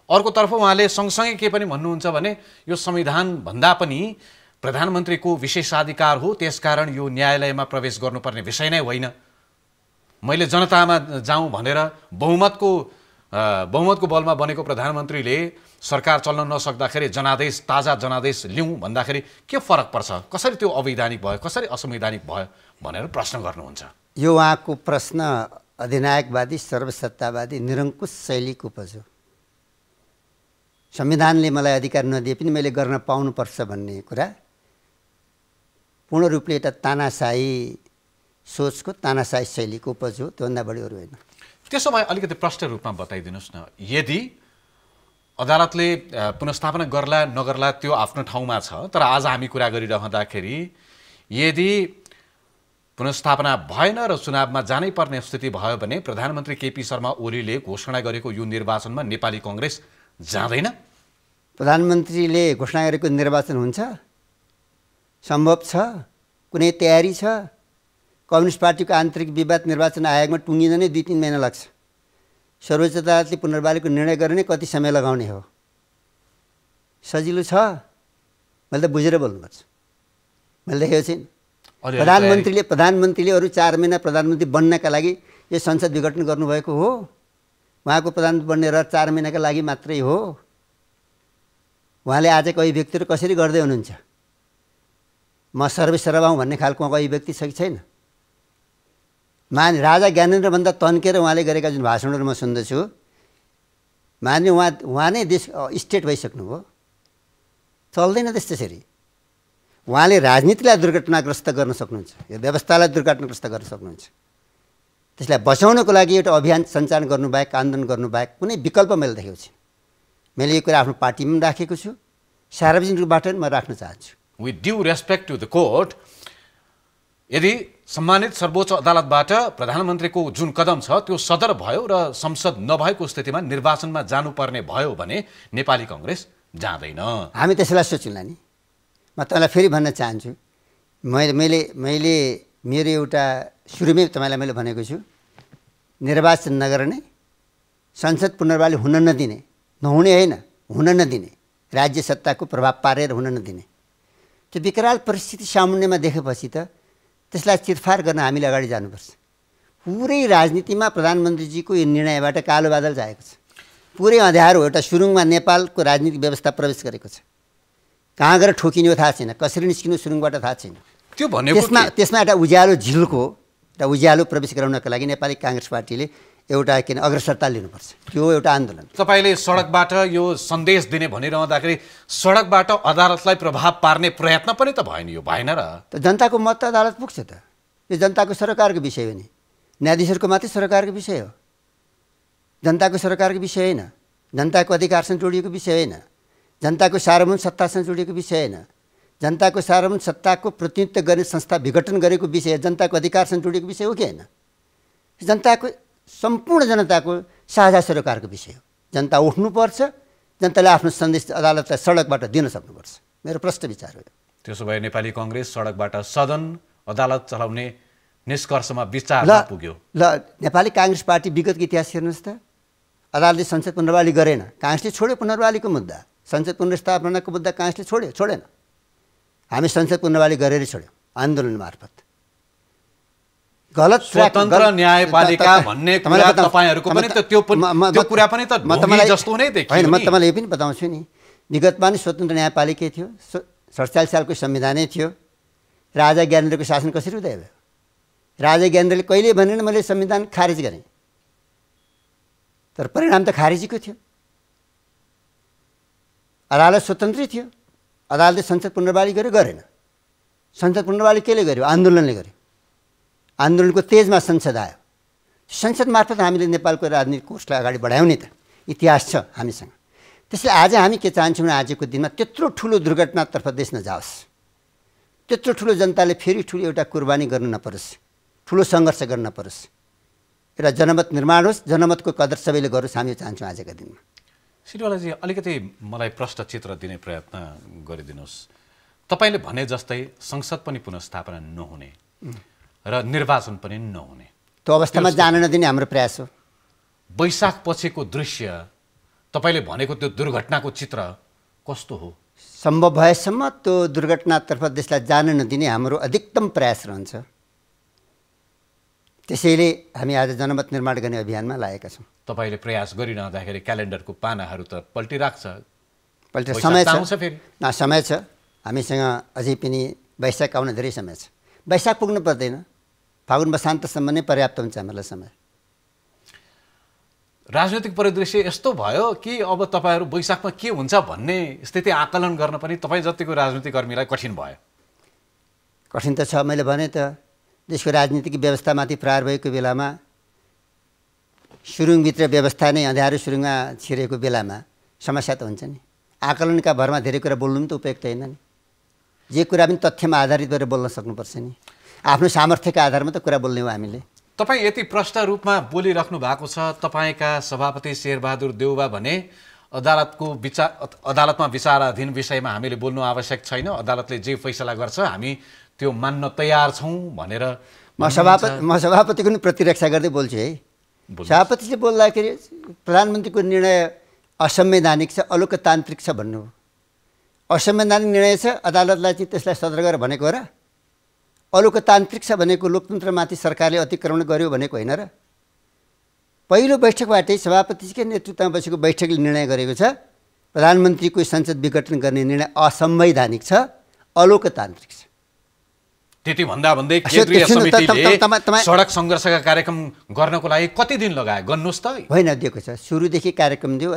अर्कोतर्फ उहाँले सँगसँगै के पनि भन्नुहुन्छ भने यो संविधान भन्दा पनि प्रधानमन्त्रीको विशेषाधिकार हो, त्यसकारण यो न्यायालयमा प्रवेश गर्नुपर्ने विषय नै होइन। मैले जनतामा जाउँ भनेर बहुमतको बलमा बनेको प्रधानमन्त्रीले सरकार चल्न नसक्दाखेरि ताजा जनादेश लिउँ भन्दाखेरि के फरक पर्छ? कसरी त्यो अवैधानिक भयो, कसरी असंवैधानिक भयो भनेर प्रश्न गर्नुहुन्छ। यो उहाँको प्रश्न अधिनायकवादी सर्वसत्तावादी निरङ्कुश शैलीको उपज हो। संविधानले मलाई अधिकार नदिए पनि मैले गर्न पाउनुपर्छ भन्ने कुरा पूर्ण रूपले एउटा तानाशाही सोचको, तानाशाही शैलीको उपज हो, त्योभन्दा बढी अरू होइन। त्यसो भए अलिकति प्रष्ट रूपमा बताइदिनुहोस् न, यदि अदालतले पुनर्स्थापना गर्ला नगर्ला त्यो आफ्नो ठाउँमा छ, तर आज हामी कुरा गरिरहँदाखेरि यदि पुनर्स्थापना भएन र चुनावमा जानै पर्ने स्थिति भयो भने प्रधानमन्त्री केपी शर्मा ओलीले घोषणा गरेको यो निर्वाचनमा नेपाली कांग्रेस जाँदैन? प्रधानमन्त्रीले घोषणा गरेको निर्वाचन हुन्छ? सम्भव छ? कुनै तयारी छ? कम्युनिस्ट पार्टीको आन्तरिक विवाद निर्वाचन आयोगमा टुङ्गिन नै 2-3 महिना लाग्छ। सर्वोच्च अदालतले पुनर्वालीको निर्णय गर्ने कति समय लगाउने हो? सजिलो छ? मैले त बुझेर बोल्नुपर्छ। मैले देखेको छैन। प्रधानमन्त्रीले अरू 4 महिना प्रधानमन्त्री बन्नका लागि यो संसद विघटन गर्नुभएको हो? उहाँको प्रधानमन्त्री बन्ने र 4 महिनाका लागि मात्रै हो? उहाँले आजको अभिव्यक्तिहरू कसरी गर्दै हुनुहुन्छ? म सर्वसर्वा हुँ भन्ने खालको अभिव्यक्ति छ कि छैन? राजा ज्ञानेन्द्रभन्दा तन्केर उहाँले गरेका जुन भाषणहरू म सुन्दछु, उहाँ नै देश स्टेट भइसक्नु हो। चल्दैन त्यसरी। उहाँले राजनीतिलाई दुर्घटनाग्रस्त गर्न सक्नुहुन्छ, यो व्यवस्थालाई दुर्घटनाग्रस्त गर्न सक्नुहुन्छ। त्यसलाई बचाउनको लागि एउटा अभियान सञ्चालन गर्नुबाहेक, आन्दोलन गर्नुबाहेक कुनै विकल्प मैले देखेको छु। मैले यो कुरा आफ्नो पार्टीमा पनि राखेको छु, सार्वजनिक रूपबाट पनि म राख्न चाहन्छु। With due respect to the court, यदि सम्मानित सर्वोच्च अदालतबाट प्रधानमन्त्रीको जुन कदम छ त्यो सदर भयो र संसद नभएको स्थितिमा निर्वाचनमा जानुपर्ने भयो भने नेपाली कांग्रेस जाँदैन। हामी त्यसलाई सोच्यौँला नि। म तपाईँलाई फेरि भन्न चाहन्छु, मैले मेरो एउटा सुरुमै तपाईँलाई मैले भनेको छु, निर्वाचन नगर्ने, संसद पुनर्वाली हुन नदिने, नहुने होइन हुन नदिने, राज्य सत्ताको प्रभाव पारेर हुन नदिने, त्यो विकराल परिस्थिति सामुन्नेमा देखेपछि त त्यसलाई चिरफार गर्न हामीले अगाडि जानुपर्छ। पुरै राजनीतिमा प्रधानमन्त्रीजीको यो निर्णयबाट कालो बादल जाएको छ। पुरै अँध्यारो एउटा सुरुङमा नेपालको राजनीतिक व्यवस्था प्रवेश गरेको छ। कहाँ गएर ठोकिने हो थाहा छैन, कसरी निस्किनु सुरुङबाट थाहा छैन। त्यो भनेको त्यसमा एउटा उज्यालो झिल्को, एउटा उज्यालो प्रवेश गराउनका लागि नेपाली कांग्रेस पार्टीले एउटा अग्रसरता लिनुपर्छ। त्यो एउटा आन्दोलन। तपाईले सडकबाट यो सन्देश दिने भनिरहँदाखेरि सडकबाट अदालतलाई प्रभाव पार्ने प्रयत्न पनि त भएन, यो भएन र? त जनताको मत त अदालत पुग्छ त। यो जनताको सरकारको विषय हो नि। न्यायाधीशहरूको मात्रै सरकारको विषय हो, जनताको सरकारको विषय होइन। जनताको अधिकारसँग जोडिएको विषय होइन, जनताको सार्वभौम सत्तासँग जोडिएको विषय होइन, जनताको सार्वभौम सत्ताको प्रतिनिधित्व गर्ने संस्था विघटन गरेको विषय जनताको अधिकारसँग जोडिएको विषय हो कि होइन? जनताको सम्पूर्ण जनताको साझा सरकारको विषय हो। जनता उठ्नुपर्छ, जनताले आफ्नो सन्देश अदालतलाई सडकबाट दिन सक्नुपर्छ। मेरो प्रष्ट विचार हो। त्यसो भए नेपाली कांग्रेस सडकबाट सदन अदालत चलाउने निष्कर्षमा विचारमा पुग्यो। ल, नेपाली कांग्रेस पार्टी विगतको इतिहास हेर्नुहोस् त। अदालतले संसद पुनर्वाली गरेन, कांग्रेसले छोड्यो पुनर्वालीको मुद्दा। संसद पुनर्स्थापनाको मुद्दा कांग्रेसले छोडेन। हामी संसद पुनर्वाली गरेरै छोड्यौँ आन्दोलन मार्फत। गलत स्वतन्त्र न्यायपालिका भन्ने कुरा तपाईहरुको पनि त त्यो कुरा पनि त ढोंगी जस्तो नै देखियो। हैन, म तपाईलाई यो पनि बताउँछु नि। विगतमा नि स्वतन्त्र न्यायपालिकै थियो, 47 सालको संविधानै थियो। राजा ज्ञानेन्द्रको शासन कसरी उदय भयो? राजा ज्ञानेन्द्रले कहिले भनेन मैले संविधान खारेज गरेँ, तर परिणाम त खारेजीको थियो। अदालत स्वतन्त्रै थियो, अदालतले संसद पुनर्वाली गरेन। संसद पुनर्वाले केले गर्यो? आन्दोलनले गर्यो। आन्दोलनको तेजमा संसद आयो। संसद मार्फत हामीले नेपालको राजनीतिक कोषलाई अगाडि बढायौँ नि त। इतिहास छ हामीसँग। त्यसले आज हामी के चाहन्छौँ भने आजको दिनमा त्यत्रो ठुलो दुर्घटनातर्फ देश नजाओस्, त्यत्रो ठुलो जनताले फेरि ठुलो एउटा कुर्बानी गर्नु नपरोस्, ठुलो सङ्घर्ष गर्न नपरोस्, एउटा जनमत निर्माण होस्, जनमतको कदर सबैले गरोस्, हामी चाहन्छौँ आजका दिनमा। सिरिवालाजी अलिकति मलाई प्रष्ट चित्र दिने प्रयत्न गरिदिनुहोस्। तपाईँले भने जस्तै संसद पनि पुनर्स्थापना नहुने र निर्वाचन पनि नहुने, त्यो अवस्थामा जान नदिने हाम्रो प्रयास हो। वैशाख पछिको दृश्य, तपाईँले भनेको त्यो दुर्घटनाको चित्र कस्तो हो? सम्भव भएसम्म त्यो दुर्घटनातर्फ देशलाई जान नदिने हाम्रो अधिकतम प्रयास रहन्छ। त्यसैले हामी आज जनमत निर्माण गर्ने अभियानमा लागेका छौँ। तपाईँले प्रयास गरिरहँदाखेरि क्यालेन्डरको पानाहरू त पल्टिराख्छ, समय छ, समय छ। हामीसँग अझै पनि वैशाख आउन धेरै समय छ। वैशाख पुग्नु पर्दैन, फागुन वसान्तसम्म नै पर्याप्त हुन्छ हामीलाई समय। राजनैतिक परिदृश्य यस्तो भयो कि अब तपाईँहरू वैशाखमा के हुन्छ भन्ने स्थिति आकलन गर्न पनि तपाईँ जतिको राजनीतिक कर्मीलाई कठिन भयो। कठिन त छ। मैले भने त देशको राजनीतिक व्यवस्थामाथि प्रहार भएको बेलामा, सुरुङभित्र व्यवस्था नै अँध्यारो सुरुङमा छिरेको बेलामा समस्या त हुन्छ नि। आकलनका भरमा धेरै कुरा बोल्नु पनि त उपयुक्त होइन नि। जे कुरा पनि तथ्यमा आधारित गरेर बोल्न सक्नुपर्छ नि। आफ्नो सामर्थ्यका आधारमा त कुरा बोल्ने हो हामीले। तपाईँ यति प्रष्ट रूपमा बोलिराख्नु भएको छ। तपाईँका सभापति शेरबहादुर देउवा भने अदालतमा विचाराधीन विषयमा हामीले बोल्नु आवश्यक छैन, अदालतले जे फैसला गर्छ हामी त्यो मान्न तयार छौँ भनेर। म सभापतिको पनि प्रतिरक्षा गर्दै बोल्छु है। सभापतिले बोल्दाखेरि प्रधानमन्त्रीको निर्णय असंवैधानिक छ, अलोकतान्त्रिक छ भन्नु। असंवैधानिक निर्णय छ, अदालतलाई चाहिँ त्यसलाई सदर गरेर भनेको हो र? अलोकतान्त्रिक छ भनेको लोकतन्त्रमाथि सरकारले अतिक्रमण गर्यो भनेको होइन र? पहिलो बैठकबाटै सभापतिकै नेतृत्वमा बसेको बैठकले निर्णय गरेको छ प्रधानमन्त्रीको संसद विघटन गर्ने निर्णय असंवैधानिक छ, अलोकतान्त्रिक छ। त्यति भन्दा भन्दै केन्द्रीय समितिले सडक सङ्घर्षका कार्यक्रम गर्नको लागि कति दिन लगायो गर्नुहोस् त? होइन, दिएको छ। सुरुदेखि कार्यक्रम दियो,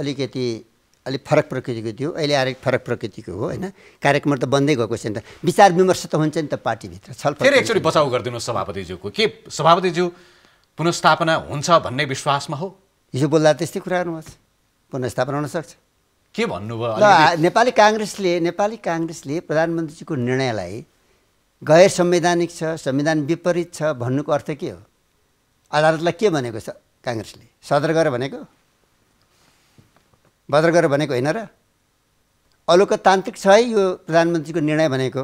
अलिक फरक प्रकृतिको थियो, अहिले अलिक फरक प्रकृतिको हो होइन। कार्यक्रम त बन्दै गएको छ नि त, विचार विमर्श त हुन्छ नि त पार्टीभित्र, छलफल। फेरि एकचोटि बचाउ गरिदिनुहोस् सभापतिज्यूको। के सभापतिज्यू पुनर्स्थापना हुन्छ भन्ने विश्वासमा हो? हिजो बोल्दा त्यस्तै कुराहरू हुन्छ, पुनर्स्थापना हुन सक्छ। के भन्नुभयो? नेपाली काङ्ग्रेसले प्रधानमन्त्रीजीको निर्णयलाई गैर संवैधानिक छ, संविधान विपरीत छ भन्नुको अर्थ के हो? अदालतलाई के भनेको छ काङ्ग्रेसले? सदर गरेर भनेको, बदर गरेर भनेको होइन र? अलोकतान्त्रिक छ है यो प्रधानमन्त्रीको निर्णय भनेको,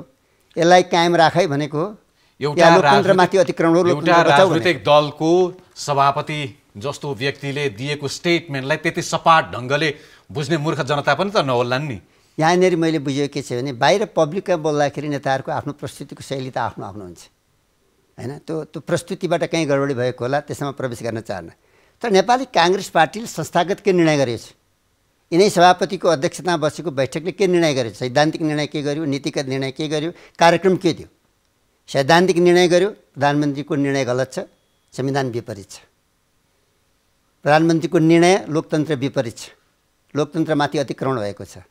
यसलाई कायम राख है भनेको हो। एउटा लोकतन्त्रमाथि अतिक्रमण हो। एउटा राजनीतिक दलको सभापति जस्तो व्यक्तिले दिएको स्टेटमेन्टलाई त्यति सपाट ढङ्गले बुझ्ने मूर्ख जनता पनि त नहोलान् नि। यहाँनिर मैले बुझेको के छ भने बाहिर पब्लिकमा बोल्दाखेरि नेताहरूको आफ्नो प्रस्तुतिको शैली त आफ्नो आफ्नो हुन्छ होइन। त्यो प्रस्तुतिबाट कहीँ गडबडी भएको होला, त्यसमा प्रवेश गर्न चाहन्न। तर नेपाली काङ्ग्रेस पार्टीले संस्थागत के निर्णय गरेको छ? यिनै सभापतिको अध्यक्षतामा बसेको बैठकले के निर्णय गरेको छ? सैद्धान्तिक निर्णय के गर्यो, नीतिगत निर्णय के गर्यो, कार्यक्रम के थियो? सैद्धान्तिक निर्णय गर्यो प्रधानमन्त्रीको निर्णय गलत छ, संविधान विपरीत छ। प्रधानमन्त्रीको निर्णय लोकतन्त्र विपरीत छ, लोकतन्त्रमाथि अतिक्रमण भएको छ।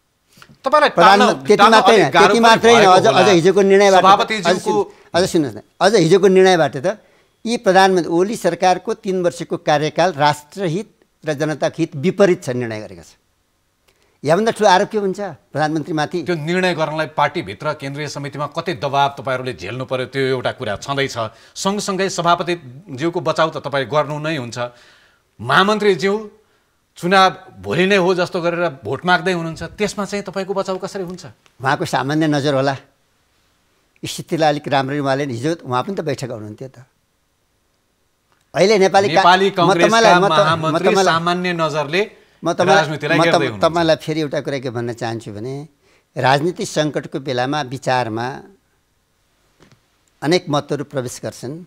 त्यति मात्रै अझ हिजोको निर्णयबाट अझ सुन्नुहोस् न, अझ हिजोको निर्णयबाट त यी प्रधानमन्त्री ओली सरकारको 3 वर्षको कार्यकाल राष्ट्रहित र जनताको हित विपरीत छ निर्णय गरेको छ। यहाँभन्दा ठुलो आरोप के हुन्छ प्रधानमन्त्रीमाथि? त्यो निर्णय गर्नलाई पार्टीभित्र केन्द्रीय समितिमा कतै दबाब तपाईँहरूले झेल्नु पर्यो, त्यो एउटा कुरा छँदैछ। सँगसँगै सभापतिज्यूको बचाउ त तपाईँ गर्नु नै हुन्छ। महामन्त्रीज्यू चुनाव भोलि नै हो जस्तो गरेर भोट माग्दै हुनुहुन्छ, त्यसमा चाहिँ तपाईँको बचाउ कसरी हुन्छ? उहाँको सामान्य नजर होला, स्थितिलाई अलिक राम्ररी उहाँले हिजो उहाँ पनि त बैठक आउनुहुन्थ्यो त। अहिले नेपाली काङ्ग्रेसका महामन्त्री सामान्य नजरले तपाईँलाई फेरि एउटा कुरा के भन्न चाहन्छु भने राजनीतिक सङ्कटको बेलामा विचारमा अनेक मतहरू प्रवेश गर्छन्,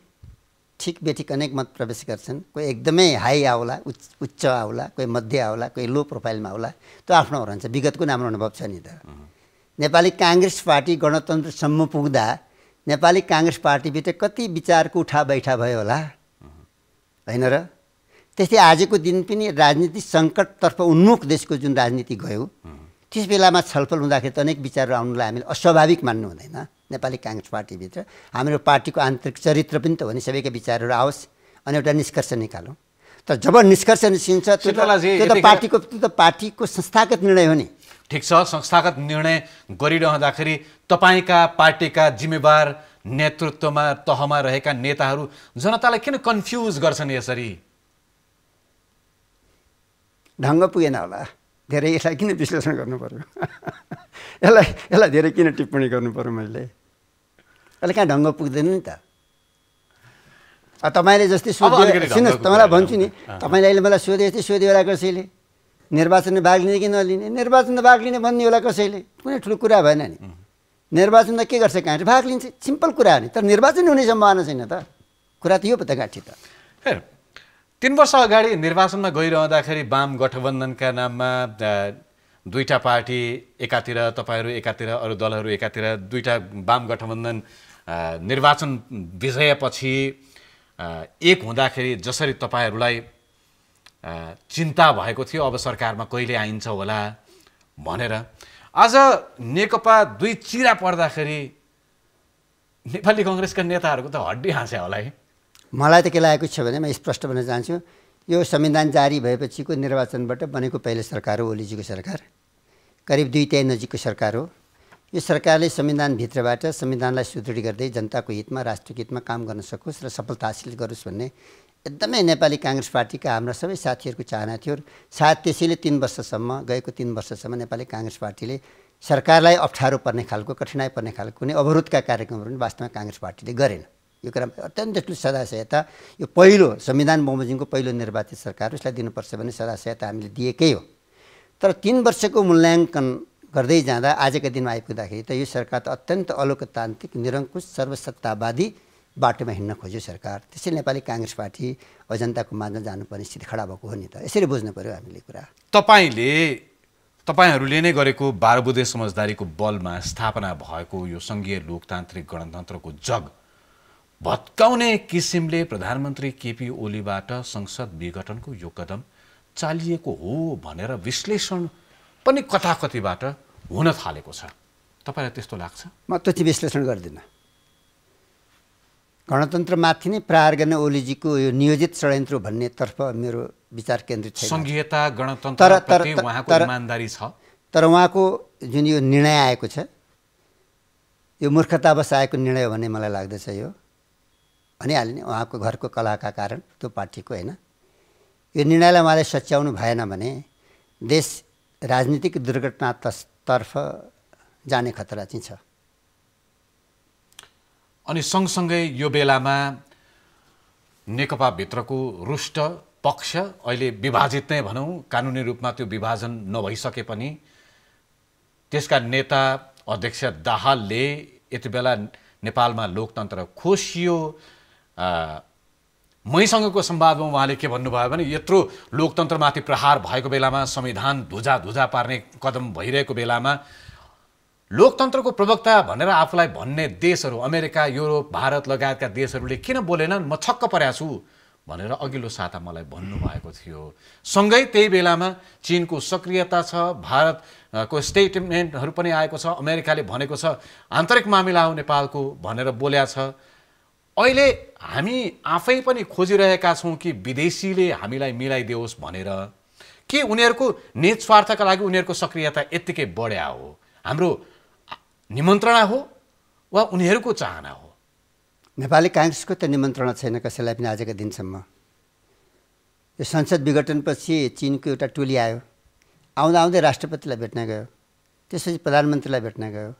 ठिक बेठिक अनेक मत प्रवेश गर्छन्। कोही एकदमै हाई आउला, उच्च आउला, कोही मध्य आउला, कोही लो प्रोफाइलमा आउला, त्यो आफ्नो रहन्छ। विगतको राम्रो अनुभव छ नि त। नेपाली काङ्ग्रेस पार्टी गणतन्त्रसम्म पुग्दा नेपाली काङ्ग्रेस पार्टीभित्र कति विचारको उठा बैठा भयो होला होइन र? त्यस्तै आजको दिन पनि राजनीतिक सङ्कटतर्फ उन्मुख देशको जुन राजनीति गयो त्यस बेलामा छलफल हुँदाखेरि त अनेक विचारहरू आउनुलाई हामीले अस्वाभाविक मान्नु हुँदैन। नेपाली काङ्ग्रेस पार्टीभित्र हाम्रो पार्टीको आन्तरिक चरित्र पनि त हो नि, सबैका विचारहरू आओस् अनि एउटा निष्कर्ष निकालौँ। तर जब निष्कर्ष निस्किन्छ त्यो त पार्टीको संस्थागत निर्णय हो नि। ठिक छ, संस्थागत निर्णय गरिरहँदाखेरि तपाईँका पार्टीका जिम्मेवार नेतृत्वमा तहमा रहेका नेताहरू जनतालाई किन कन्फ्युज गर्छन् यसरी? ढङ्ग पुगेन होला, धेरै यसलाई किन विश्लेषण गर्नु पर्यो? यसलाई धेरै किन टिप्पणी गर्नु पर्यो मैले? अहिले कहाँ ढङ्ग पुग्दैन नि त। तपाईँले जस्तै सोध्यो, सुन्नुहोस् तपाईँलाई भन्छु नि, तपाईँले अहिले मलाई सोधे जस्तै सोध्यो होला कसैले निर्वाचनमा भाग लिने कि नलिने, निर्वाचनमा भाग लिने भन्ने होला कसैले, कुनै ठुलो कुरा भएन नि। निर्वाचनमा के गर्छ काङ्ग्रेस? भाग लिन्छ, सिम्पल कुरा हो नि। तर निर्वाचन हुने सम्भावना छैन त, कुरा त यो पो त गाँठी त। 3 वर्ष अगाडि निर्वाचनमा गइरहँदाखेरि वाम गठबन्धनका नाममा दुईटा पार्टी एकातिर, तपाईँहरू एकातिर, अरू दलहरू एकातिर, दुईटा वाम गठबन्धन निर्वाचन विजयपछि एक हुँदाखेरि जसरी तपाईँहरूलाई चिन्ता भएको थियो अब सरकारमा कहिले आइन्छ होला भनेर, आज नेकपा दुई चिरा पर्दाखेरि नेपाली काङ्ग्रेसका नेताहरूको त हड्डी हाँस्या होला है। मलाई त के लागेको छ भने, म स्पष्ट भन्न चाहन्छु, यो संविधान जारी भएपछिको निर्वाचनबाट बनेको पहिलो सरकार हो ओलीजीको सरकार, करिब 2 तिहाई नजिकको सरकार हो। यो सरकारले संविधानभित्रबाट संविधानलाई सुदृढ गर्दै जनताको हितमा, राष्ट्रको हितमा काम गर्न सकोस् र सफलता हासिल गरोस् भन्ने एकदमै नेपाली काङ्ग्रेस पार्टीका हाम्रा सबै साथीहरूको चाहना थियो। सायद त्यसैले 3 वर्षसम्म, गएको 3 वर्षसम्म नेपाली काङ्ग्रेस पार्टीले सरकारलाई अप्ठ्यारो पर्ने खालको, कठिनाइ पर्ने खालको कुनै अवरोधका कार्यक्रमहरू पनि वास्तवमा काङ्ग्रेस पार्टीले गरेन। यो कुरा अत्यन्त ठुलो सदासहायता, यो पहिलो संविधान बमोजिमको पहिलो निर्वाचित सरकार हो, यसलाई दिनुपर्छ भने सदासहायता हामीले दिएकै हो। तर 3 वर्षको मूल्याङ्कन गर्दै जाँदा आजका दिनमा आइपुग्दाखेरि त यो सरकार त अत्यन्त अलोकतान्त्रिक, निरङ्कुश, सर्वसत्तावादी बाटोमा हिँड्न खोज्यो सरकार। त्यसैले नेपाली काङ्ग्रेस पार्टी जनताको माझमा जानुपर्ने स्थिति खडा भएको हो नि त। यसरी बुझ्नु पर्यो हामीले कुरा। तपाईँहरूले नै गरेको 12 बुँदे समझदारीको बलमा स्थापना भएको यो सङ्घीय लोकतान्त्रिक गणतन्त्रको जग भत्काउने किसिमले प्रधानमन्त्री केपी ओलीबाट संसद विघटनको यो कदम चालिएको हो भनेर विश्लेषण पनि कताकतिबाट हुन थालेको छ। तपाईँलाई त्यस्तो लाग्छ? म त्यो चाहिँ विश्लेषण गर्दिनँ। गणतन्त्रमाथि नै प्रहार गर्ने ओलीजीको यो नियोजित षड्यन्त्र भन्नेतर्फ मेरो विचार केन्द्रित छैन। संघीयता, गणतन्त्रप्रति उहाँको इमानदारी छ। तर उहाँको जुन यो निर्णय आएको छ, यो मूर्खतावश आएको निर्णय हो भन्ने मलाई लाग्दछ। यो भनिहाल्ने उहाँको घरको कलहका कारण, त्यो पार्टीको होइन। यो निर्णयलाई उहाँले सच्याउनु भएन भने देश राजनीतिक दुर्घटनातर्फ जाने खतरा चाहिँ छ। अनि सँगसँगै यो बेलामा नेकपाभित्रको रुष्ट पक्ष अहिले विभाजित नै भनौँ, कानुनी रूपमा त्यो विभाजन नभइसके पनि त्यसका नेता अध्यक्ष दाहालले यति बेला नेपालमा लोकतन्त्र खोसियो, मैसँगको संवादमा उहाँले के भन्नुभयो भने यत्रो लोकतन्त्रमाथि प्रहार भएको बेलामा, संविधान धुजा पार्ने कदम भइरहेको बेलामा लोकतन्त्रको प्रवक्ता भनेर आफूलाई भन्ने देशहरू, अमेरिका, युरोप, भारत लगायतका देशहरूले किन बोलेनन्, म छक्क परेको छु भनेर अघिल्लो साता मलाई भन्नुभएको थियो। सँगै त्यही बेलामा चीनको सक्रियता छ, भारतको स्टेटमेन्टहरू पनि आएको छ, अमेरिकाले भनेको छ आन्तरिक मामिला हो नेपालको भनेर बोल्या छ। अहिले हामी आफै पनि खोजिरहेका छौँ कि विदेशीले हामीलाई मिलाइदियोस् भनेर, के उनीहरूको निज स्वार्थका लागि उनीहरूको सक्रियता यत्तिकै बढ्या हो, हाम्रो निमन्त्रणा हो वा उनीहरूको चाहना हो? नेपाली काङ्ग्रेसको त निमन्त्रणा छैन कसैलाई पनि आजका दिनसम्म। यो संसद विघटनपछि चीनको एउटा टोली आयो, आउँदै राष्ट्रपतिलाई भेट्न गयो, त्यसपछि प्रधानमन्त्रीलाई भेट्न गयो,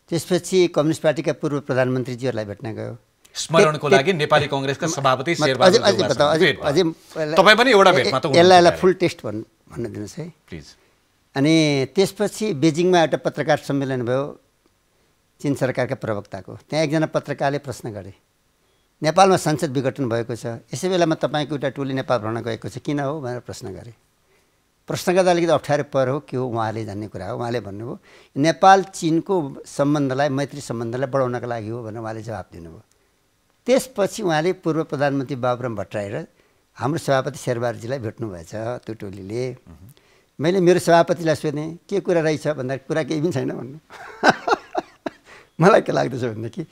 त्यसपछि कम्युनिस्ट पार्टीका पूर्व प्रधानमन्त्रीजीहरूलाई भेट्न गयो। स्मरणको लागि नेपाली काङ्ग्रेसका सभापति शेरबहादुर तपाईँ पनि एउटा भेटमा त यसलाई फुल टेस्ट भन्न दिनुहोस् है प्लिज। अनि त्यसपछि बेजिङमा एउटा पत्रकार सम्मेलन भयो चीन सरकारका प्रवक्ताको। त्यहाँ एकजना पत्रकारले प्रश्न गरे, नेपालमा संसद विघटन भएको छ, यसै बेलामा तपाईँको एउटा टोली नेपाल भ्रमण गएको छ, किन हो भनेर प्रश्न गरे। प्रश्न गर्दा अलिकति अप्ठ्यारो पर हो के हो उहाँले जान्ने कुरा हो। उहाँले भन्नुभयो नेपाल चीनको सम्बन्धलाई, मैत्री सम्बन्धलाई बढाउनका लागि हो भनेर उहाँले जवाफ दिनुभयो। त्यसपछि उहाँले पूर्व प्रधानमन्त्री बाबुराम भट्टराई र हाम्रो सभापति शेरबहादुरजीलाई भेट्नुभएछ त्यो टोलीले। मैले मेरो सभापतिलाई सोधेँ के कुरा रहेछ भन्दा कुरा केही पनि छैन भन्नु। मलाई के लाग्दछ भनेदेखि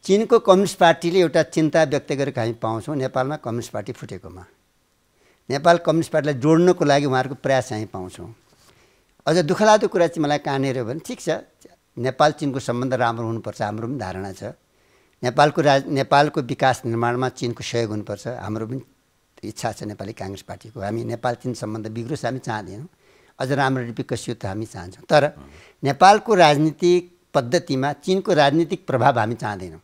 चीनको कम्युनिस्ट पार्टीले एउटा चिन्ता व्यक्त गरेको हामी पाउँछौँ नेपालमा कम्युनिस्ट पार्टी फुटेकोमा। नेपाल कम्युनिस्ट पार्टीलाई जोड्नको लागि उहाँहरूको प्रयास हामी पाउँछौँ। अझ दुःखलाग्दो कुरा चाहिँ मलाई कहाँनिर हो भने ठिक छ नेपाल चीनको सम्बन्ध राम्रो हुनुपर्छ, हाम्रो पनि धारणा छ। नेपालको विकास निर्माणमा चीनको सहयोग हुनुपर्छ, हाम्रो पनि इच्छा छ नेपाली काङ्ग्रेस पार्टीको। हामी नेपाल चीन सम्बन्ध बिग्रोस् हामी चाहँदैनौँ, अझ राम्ररी विकसित हामी चाहन्छौँ। तर नेपालको राजनीतिक पद्धतिमा चीनको राजनीतिक प्रभाव हामी चाहँदैनौँ।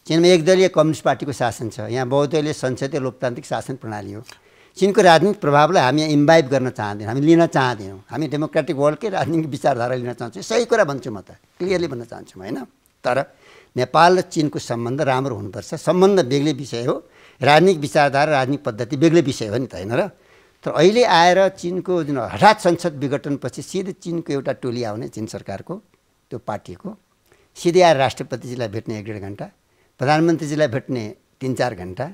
चीनमा एकदलीय कम्युनिस्ट पार्टीको शासन छ, यहाँ बहुदलीय संसदीय लोकतान्त्रिक शासन प्रणाली हो। चीनको राजनीतिक प्रभावलाई हामी यहाँ इम्बाइब गर्न चाहँदैनौँ, हामी लिन चाहँदैनौँ। हामी डेमोक्रेटिक वर्ल्डकै राजनीतिक विचारधारा लिन चाहन्छौँ। सही कुरा भन्छु म त, क्लियरली भन्न चाहन्छु होइन। तर नेपाल र चीनको सम्बन्ध राम्रो हुनुपर्छ। सम्बन्ध बेग्लै विषय हो, राजनीतिक विचारधारा राजनीतिक पद्धति बेग्लै विषय हो नि त होइन र। तर अहिले आएर चीनको जुन हठात संसद विघटनपछि सिधै चीनको एउटा टोली आउने चीन सरकारको त्यो पार्टीको सिधै आएर राष्ट्रपतिजीलाई भेट्ने 1-1.5 घन्टा, प्रधानमन्त्रीजीलाई भेट्ने 3-4 घन्टा,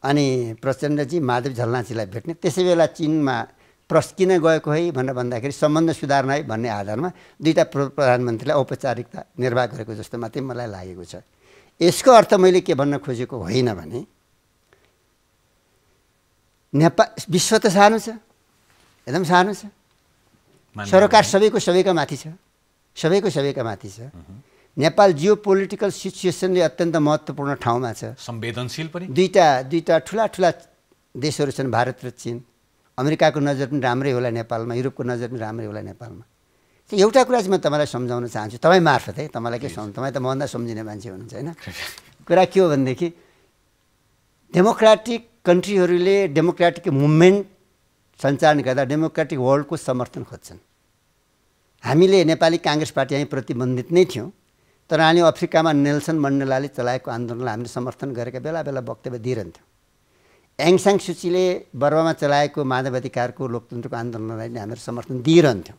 अनि प्रचण्डजी माधव झलनाथजीलाई भेट्ने। त्यसै बेला चीनमा किन गएको है भनेर भन्दाखेरि सम्बन्ध सुधार्न है भन्ने आधारमा दुईवटा प्रधानमन्त्रीलाई औपचारिकता निर्वाह गरेको जस्तो मात्रै मलाई लागेको छ। यसको अर्थ मैले के भन्न खोजेको होइन भने नेपाल विश्व त सानो छ, एकदम सानो छ। सरोकार सबैका माथि छ, सबैका माथि छ। नेपाल जियो पोलिटिकल सिचुएसनले अत्यन्त महत्त्वपूर्ण ठाउँमा छ, संवेदनशील पनि। दुईटा ठुला देशहरू छन्, भारत र चीन। अमेरिकाको नजर पनि राम्रै होला नेपालमा, युरोपको नजर पनि राम्रै होला नेपालमा। एउटा कुरा चाहिँ म तपाईँलाई सम्झाउन चाहन्छु, तपाईँ मार्फत है। तपाईँलाई के सम्झाउनु, तपाईँ त मभन्दा सम्झिने मान्छे हुनुहुन्छ होइन। कुरा के हो भनेदेखि डेमोक्रेटिक कन्ट्रीहरूले डेमोक्रेटिक मुभमेन्ट सञ्चालन गर्दा डेमोक्रेटिक वर्ल्डको समर्थन खोज्छन्। हामीले नेपाली काङ्ग्रेस पार्टी हामी प्रतिबन्धित नै थियौँ, तर हामी अफ्रिकामा नेल्सन मण्डेलाले चलाएको आन्दोलनलाई हामीले समर्थन गरेका बेला वक्तव्य दिइरहन्थ्यौँ। एङ सान सुचीले बर्मामा चलाएको मानवाधिकारको लोकतन्त्रको आन्दोलनलाई नै हामीहरू समर्थन दिइरहन्थ्यौँ।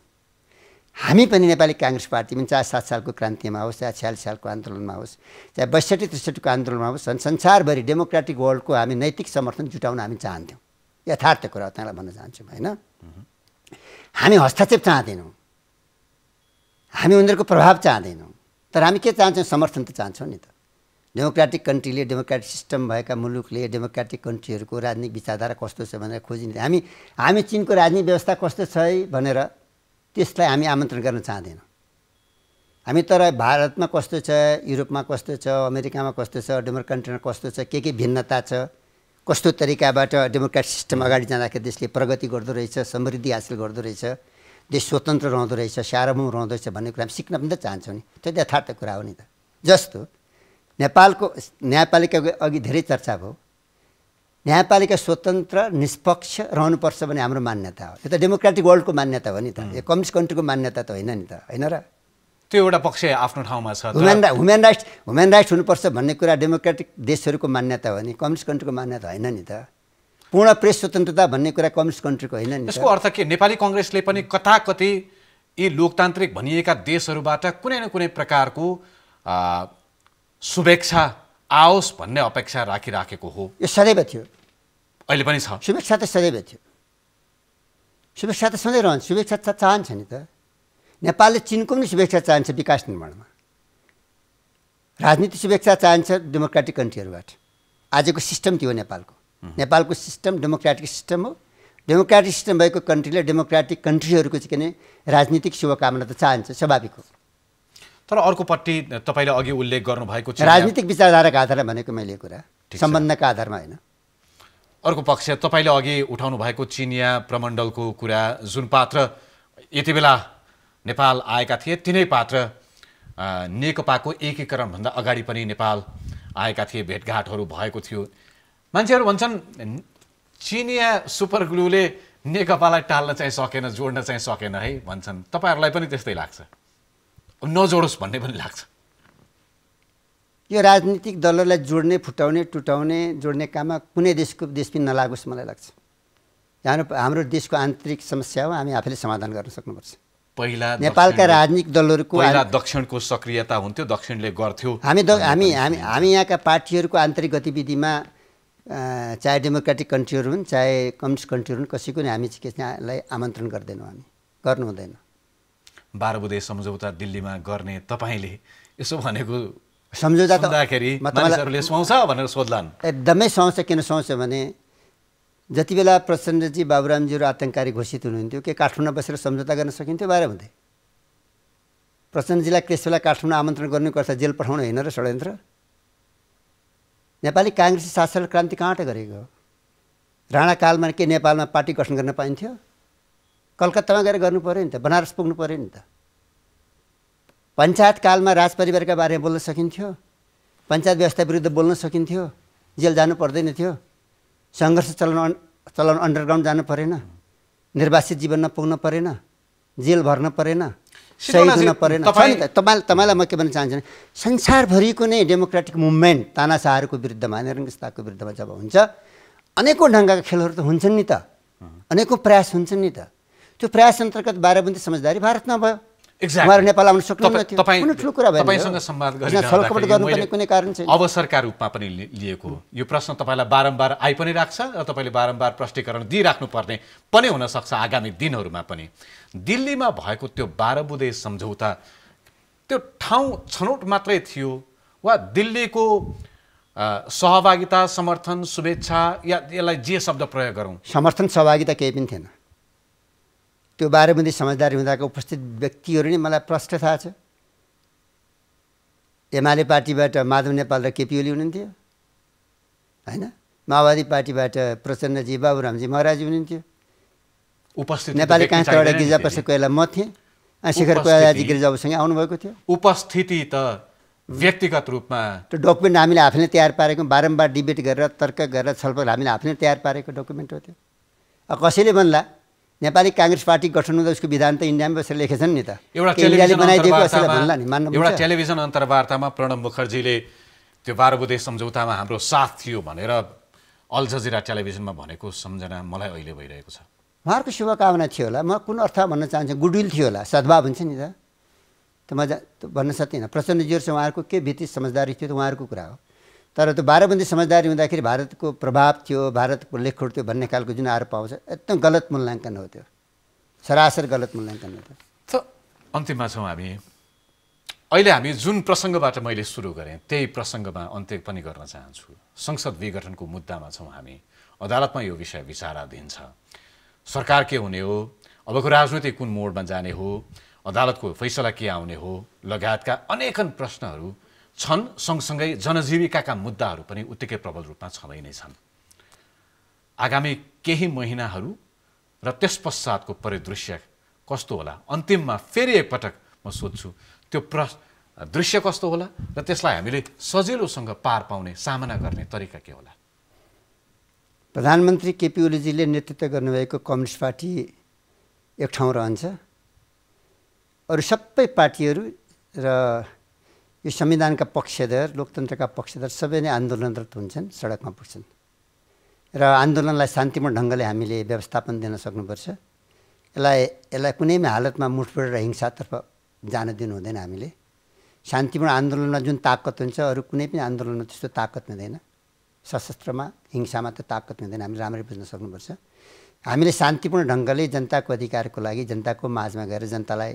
हामी पनि नेपाली काङ्ग्रेस पार्टी पनि चाहे 7 सालको क्रान्तिमा होस्, चाहे 46 सालको आन्दोलनमा होस्, चाहे 62-63 को आन्दोलनमा होस्, संसारभरि डेमोक्रेटिक वर्ल्डको हामी नैतिक समर्थन जुटाउन हामी चाहन्थ्यौँ। यथार्थ कुरा तपाईँलाई भन्न चाहन्छु होइन। हामी हस्तक्षेप चाहँदैनौँ, हामी उनीहरूको प्रभाव चाहँदैनौँ, तर हामी के चाहन्छौँ, समर्थन त चाहन्छौँ नि त। डेमोक्रेटिक कन्ट्रीले, डेमोक्रेटिक सिस्टम भएका मुलुकले डेमोक्रेटिक कन्ट्रीहरूको राजनीतिक विचारधारा कस्तो छ भनेर खोजिन्छ। हामी चीनको राजनीतिक व्यवस्था कस्तो छ है भनेर त्यसलाई हामी आमन्त्रण गर्न चाहँदैनौँ। हामी तर भारतमा कस्तो छ, युरोपमा कस्तो छ, अमेरिकामा कस्तो छ, डेमोक्रेटिक कन्ट्रीमा कस्तो छ, के भिन्नता छ, कस्तो तरिकाबाट डेमोक्रेटिक सिस्टम अगाडि जाँदाखेरि देशले प्रगति गर्दो रहेछ, समृद्धि हासिल गर्दो रहेछ, देश स्वतन्त्र रहँदो रहेछ, सार्वभौम रहँदो रहेछ भन्ने कुरा हामी सिक्न पनि त चाहन्छौँ नि। त्यो यथार्थ कुरा हो नि त। जस्तो नेपालको न्यायपालिका अघि धेरै चर्चा भयो। न्यायपालिका स्वतन्त्र निष्पक्ष रहनुपर्छ भन्ने हाम्रो मान्यता हो। यो त डेमोक्रेटिक वर्ल्डको मान्यता हो नि त, यो कम्युनिस्ट कन्ट्रीको मान्यता त होइन नि त, होइन र। त्यो एउटा पक्ष आफ्नो ठाउँमा छ। ह्युमन राइट्स हुनुपर्छ भन्ने कुरा डेमोक्रेटिक देशहरूको मान्यता हो नि, कम्युनिस्ट कन्ट्रीको मान्यता होइन नि त। पूर्ण प्रेस स्वतन्त्रता भन्ने कुरा कम्युनिस्ट कन्ट्रीको होइन नि। यसको अर्थ के, नेपाली कङ्ग्रेसले पनि कताकति यी लोकतान्त्रिक भनिएका देशहरूबाट कुनै न कुनै प्रकारको शुभेच्छा आओस् भन्ने अपेक्षा राखिराखेको हो? यो सदैव थियो, अहिले पनि छ। शुभेच्छा त सदैव थियो, शुभेच्छा त सधैँ रहन्छ। शुभेच्छा चाहन्छ नि त। नेपालले चीनको पनि शुभेच्छा चाहन्छ विकास निर्माणमा, राजनीतिक शुभेच्छा चाहन्छ डेमोक्रेटिक कन्ट्रीहरूबाट। आजको सिस्टम त्यो हो नेपालको। नेपालको सिस्टम डेमोक्रेटिक सिस्टम हो। डेमोक्रेटिक सिस्टम भएको कन्ट्रीले डेमोक्रेटिक कन्ट्रीहरूको चाहिँ किन राजनीतिक शुभकामना त चाहन्छ, स्वाभाविक हो। तर अर्कोपट्टि तपाईँले अघि उल्लेख गर्नुभएको राजनीतिक विचारधाराका आधारमा भनेको मैले कुरा, सम्बन्धका आधारमा होइन। अर्को पक्ष तपाईँले अघि उठाउनु भएको चिनिया प्रमण्डलको कुरा, जुन पात्र यति बेला नेपाल आएका थिए तिनै पात्र नेकपाको एकीकरणभन्दा अगाडि पनि नेपाल आएका थिए, भेटघाटहरू भएको थियो। मान्छेहरू भन्छन् चिनिया सुपर ग्लूले नेकपालाई टाल्न चाहिँ सकेन, जोड्न चाहिँ सकेन है भन्छन्। तपाईँहरूलाई पनि त्यस्तै लाग्छ? नजोडोस् भन्ने पनि लाग्छ? यो राजनीतिक दलहरूलाई जोड्ने, फुटाउने, टुटाउने, जोड्ने काममा कुनै देश पनि नलागोस् मलाई लाग्छ। हाम्रो देशको आन्तरिक समस्या हो, हामी आफैले समाधान गर्न सक्नुपर्छ। पहिला नेपालका राजनीतिक दलहरूको पहिला दक्षिणको सक्रियता हुन्थ्यो, दक्षिणले गर्थ्यो। हामी यहाँका पार्टीहरूको आन्तरिक गतिविधिमा चाहे डेमोक्रेटिक कन्ट्रीहरू हुन् चाहे कम्युनिस्ट कन्ट्रीहरू हुन् कसैको नि हामी चाहिँ आमन्त्रण गर्दैनौँ हामी गर्नु हुँदैन 12 बुँदे सम्झौता दिल्लीमा गर्ने तपाईँले यसो भनेको सम्झौता सुन्दाखेरि मानिसहरूले सुहाउँछ भनेर सोध्लान् एकदमै सुहाउँछ किन सुहाउँछ भने जति बेला प्रचण्डजी बाबुरामजीहरू आतङ्ककारी घोषित हुनुहुन्थ्यो के काठमाडौँमा बसेर सम्झौता गर्न सकिन्थ्यो 12 बुँदे प्रचण्डजीलाई त्यस बेला काठमाडौँ आमन्त्रण गर्नुपर्छ जेल पठाउनु होइन र षड्यन्त्र नेपाली काङ्ग्रेसी शासन क्रान्ति कहाँबाट गरेको राणाकालमा के नेपालमा पार्टी गठन गर्न पाइन्थ्यो कलकत्तामा गएर गर्नु पऱ्यो नि त बनारस पुग्नु पऱ्यो नि त पञ्चायतकालमा राजपरिवारका बारेमा बोल्न सकिन्थ्यो पञ्चायत व्यवस्था विरुद्ध बोल्न सकिन्थ्यो जेल जानु पर्दैन थियो सङ्घर्ष चलाउन अन्डरग्राउन्ड जानु परेन निर्वासित जीवनमा पुग्न परेन जेल भर्न परेन शहीद हुन परेन तपाईँलाई म के भन्न चाहन्छु भने संसारभरिको नै डेमोक्रेटिक मुभमेन्ट तानाशाहहरूको विरुद्धमा निरङ्कुशताको विरुद्धमा जब हुन्छ अनेकौँ ढङ्गका खेलहरू त हुन्छन् नि त अनेकौँ प्रयास हुन्छन् नि त त्यो प्रयास अन्तर्गत 12 बुँदे समझदारी भारतमा भयो उहाँहरू नेपाल आउन सक्नुहुन्न थियो कुनै ठुलो कुरा भएन तपाईसँग संवाद गरिरहँदाखेरि कुनै कारण छैन अवसरका रूपमा पनि लिएको यो प्रश्न तपाईँलाई बारम्बार आइ पनि राख्छ र तपाईँले बारम्बार प्रष्टीकरण दिइराख्नुपर्ने पनि हुनसक्छ आगामी दिनहरूमा पनि दिल्लीमा भएको त्यो 12 बुँदे सम्झौता त्यो ठाउँ छनौट मात्रै थियो वा दिल्लीको सहभागिता समर्थन शुभेच्छा या यसलाई जे शब्द प्रयोग गरौँ समर्थन सहभागिता केही पनि थिएन त्यो 12 बुँदे समझदारी हुँदाको उपस्थित व्यक्तिहरू नै मलाई प्रष्ट थाहा छ एमाले पार्टीबाट माधव नेपाल र केपी ओली हुनुहुन्थ्यो होइन माओवादी पार्टीबाट प्रचण्डजी बाबुरामजी महाराजी हुनुहुन्थ्यो उपस्थित नेपाली काङ्ग्रेसबाट गिरिजाप्रसाद कोइराला म थिएँ शेखर कोइरालाजी गिरिजाबाबुसँगै आउनुभएको थियो उपस्थिति त व्यक्तिगत रूपमा त्यो डकुमेन्ट हामीले आफैले तयार पारेको बारम्बार डिबेट गरेर तर्क गरेर छलफल हामीले आफैले तयार पारेको डकुमेन्ट हो त्यो कसैले भन्ला नेपाली काङ्ग्रेस पार्टी गठन हुँदा उसको विधान त इन्डियामा बसेर लेखेछन् नि त एउटा टेलिभिजन अन्तर्वार्तामा प्रणब मुखर्जीले त्यो 12 बुँदे सम्झौतामा हाम्रो साथ थियो भनेर अल जजिरा टेलिभिजनमा भनेको सम्झना मलाई अहिले भइरहेको छ उहाँहरूको शुभकामना थियो होला म कुन अर्थ भन्न चाहन्छु गुडविल थियो होला सद्भाव हुन्छ नि त म भन्न सक्दिनँ प्रचण्डजीहरूसँग उहाँहरूको के भित्री समझदारी थियो त उहाँहरूको कुरा हो तर त्यो 12 बुँदे समझदारी हुँदाखेरि भारतको प्रभाव थियो भारतको लेखोड थियो भन्ने खालको जुन आरोप आउँछ एकदम गलत मूल्याङ्कन हो त्यो सरासर गलत मूल्याङ्कन हो त्यो अन्तिममा छौँ हामी अहिले हामी जुन प्रसङ्गबाट मैले सुरु गरेँ त्यही प्रसङ्गमा अन्त्य पनि गर्न चाहन्छु संसद विघटनको मुद्दामा छौँ हामी अदालतमा यो विषय विचाराधीन छ सरकार के हुने हो अबको राजनीति कुन मोडमा जाने हो अदालतको फैसला के आउने हो लगायतका अनेकन प्रश्नहरू छन् सँगसँगै जनजीविकाका मुद्दाहरू पनि उत्तिकै प्रबल रूपमा छँदै नै छन् आगामी केही महिनाहरू र त्यस पश्चातको परिदृश्य कस्तो होला अन्तिममा फेरि एकपटक म सोध्छु त्यो दृश्य कस्तो होला र त्यसलाई हामीले सजिलोसँग पार पाउने सामना गर्ने तरिका के होला प्रधानमन्त्री केपी ओलीजीले नेतृत्व गर्नुभएको कम्युनिस्ट पार्टी एक ठाउँ रहन्छ अरू सबै पार्टीहरू र यो संविधानका पक्षधर लोकतन्त्रका पक्षधर सबै नै आन्दोलनरत हुन्छन् सडकमा पुग्छन् र आन्दोलनलाई शान्तिपूर्ण ढङ्गले हामीले व्यवस्थापन दिन सक्नुपर्छ यसलाई कुनै पनि हालतमा मुठभेड र हिंसातर्फ जान दिनु हुँदैन हामीले शान्तिपूर्ण आन्दोलनमा जुन ताकत हुन्छ अरू कुनै पनि आन्दोलनमा त्यस्तो ताकत हुँदैन सशस्त्रमा हिंसामा त ताकत हुँदैन हामीले राम्ररी बुझ्न सक्नुपर्छ हामीले शान्तिपूर्ण ढङ्गले जनताको अधिकारको लागि जनताको माझमा गएर जनतालाई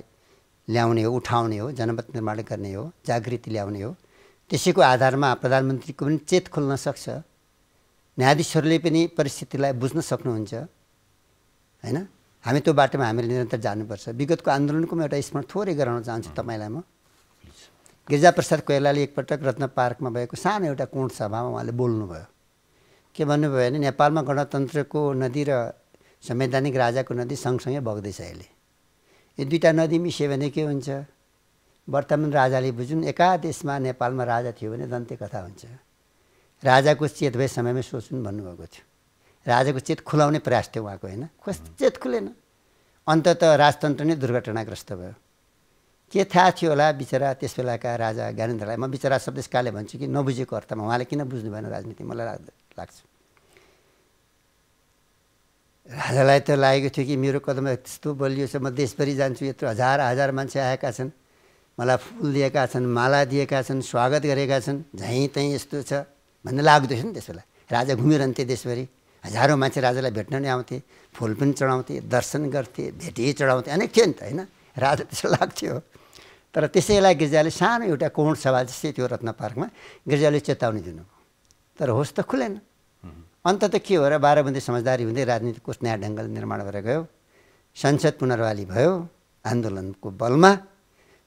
ल्याउने हो उठाउने हो जनमत निर्माण गर्ने हो जागृति ल्याउने हो त्यसैको आधारमा प्रधानमन्त्रीको पनि चेत खोल्न सक्छ न्यायाधीशहरूले पनि परिस्थितिलाई बुझ्न सक्नुहुन्छ हैन हामी त्यो बाटोमा हामीले निरन्तर जानुपर्छ विगतको आन्दोलनको म एउटा स्मरण थोरै गराउन चाहन्छु तपाईँलाई म गिरिजाप्रसाद कोइरालाले एकपटक रत्न पार्कमा भएको सानो एउटा कोण सभामा उहाँले बोल्नुभयो के भन्नुभयो भने नेपालमा गणतन्त्रको नदी र संवैधानिक राजाको नदी सँगसँगै बग्दैछ अहिले यो दुईवटा नदी मिस्यो भने के हुन्छ वर्तमान राजाले बुझुन् एका देशमा नेपालमा राजा थियो भने दन्त्य कथा हुन्छ राजाको चेत भए समयमै सोचुन् भन्नुभएको थियो राजाको चेत खुलाउने प्रयास थियो उहाँको होइन चेत खुलेन अन्ततः राजतन्त्र नै दुर्घटनाग्रस्त भयो के थाहा थियो होला बिचरा त्यस बेलाका राजा ज्ञानेन्द्रलाई म बिचरा शब्दकाले भन्छु कि नबुझेको अर्थमा उहाँले किन बुझ्नु भएन राजनीति मलाई लाग्छ राजालाई त लागेको थियो कि मेरो कदम यस्तो बलियो छ म देशभरि जान्छु यत्रो हजार हजार मान्छे आएका छन् मलाई फुल दिएका छन् माला दिएका छन् स्वागत गरेका छन् झैँ तैँ यस्तो छ भन्ने लाग्दैछ नि त्यस बेला राजा घुमिरहन्थे देशभरि, हजारौँ मान्छे राजालाई भेट्न नै आउँथे, फुल पनि चढाउँथे, दर्शन गर्थे, भेटी चढाउँथे, अनेक थियो नि त होइन। राजा त्यसो लाग्थ्यो। तर त्यसैलाई गिर्जाले सानो एउटा कोण सभा जस्तै थियो रत्न पार्कमा, गिर्जाले चेतावनी दिनुभयो, तर होस् त खुलेन। अन्त त के हो र 12 बुँदे समझदारी हुँदै राजनीति कोष नयाँ ढङ्गले निर्माण भएर गयो, संसद पुनर्वाली भयो आन्दोलनको बलमा।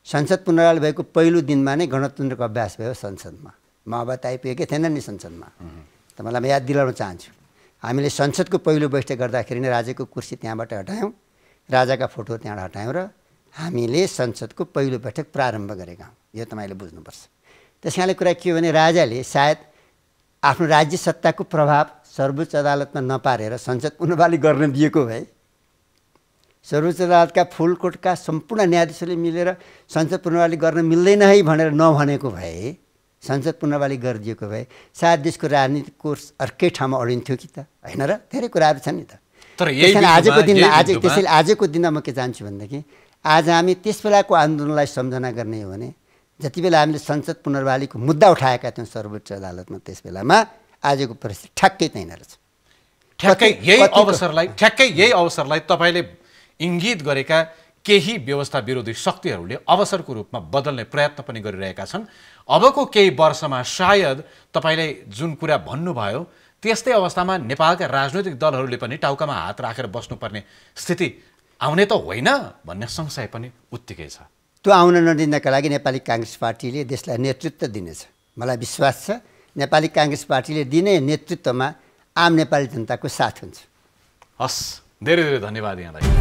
संसद पुनर्वाली भएको पहिलो दिनमा नै गणतन्त्रको अभ्यास भयो संसदमा। माओवादी आइपुगेकै थिएन नि संसदमा। त मलाई याद दिलाउन चाहन्छु, हामीले संसदको पहिलो बैठक गर्दाखेरि नै राजाको कुर्सी त्यहाँबाट हटायौँ, राजाका फोटो त्यहाँबाट हटायौँ र हामीले संसदको पहिलो बैठक प्रारम्भ गरेका हौँ। यो तपाईँले बुझ्नुपर्छ। त्यस कारणले कुरा के हो भने राजाले सायद आफ्नो राज्य सत्ताको प्रभाव सर्वोच्च अदालतमा नपारेर संसद पुनर्वाली गर्न दिएको भए, सर्वोच्च अदालतका फुलकोटका सम्पूर्ण न्यायाधीशले मिलेर संसद पुनर्वाली गर्न मिल्दैन है भनेर नभनेको भए, संसद पुनर्वाली गरिदिएको भए सायद देशको राजनीतिक कोर्स अर्कै ठाउँमा अडिन्थ्यो कि त होइन र। धेरै कुराहरू छन् नि त। तर आजको दिनमा त्यसैले आजको दिनमा म के चाहन्छु भनेदेखि आज हामी त्यस बेलाको आन्दोलनलाई सम्झना गर्ने हो भने जति बेला हामीले संसद पुनर्वालीको मुद्दा उठाएका थियौँ सर्वोच्च अदालतमा, त्यस बेलामा आजको परिस्थिति ठ्याक्कै त्यहीँ रहेछ। ठ्याक्कै यही अवसरलाई तपाईँले इङ्गित गरेका केही व्यवस्था विरोधी शक्तिहरूले अवसरको रूपमा बदल्ने प्रयत्न पनि गरिरहेका छन्। अबको केही वर्षमा सायद तपाईँले जुन कुरा भन्नुभयो त्यस्तै अवस्थामा नेपालका राजनैतिक दलहरूले पनि टाउकामा हात राखेर बस्नुपर्ने स्थिति आउने त होइन भन्ने संशय पनि उत्तिकै छ। त्यो आउन नदिनका लागि नेपाली काङ्ग्रेस पार्टीले देशलाई नेतृत्व दिनेछ। मलाई विश्वास छ नेपाली काङ्ग्रेस पार्टीले दिने नेतृत्वमा आम नेपाली जनताको साथ हुन्छ। हस्, धेरै धेरै धन्यवाद यहाँलाई।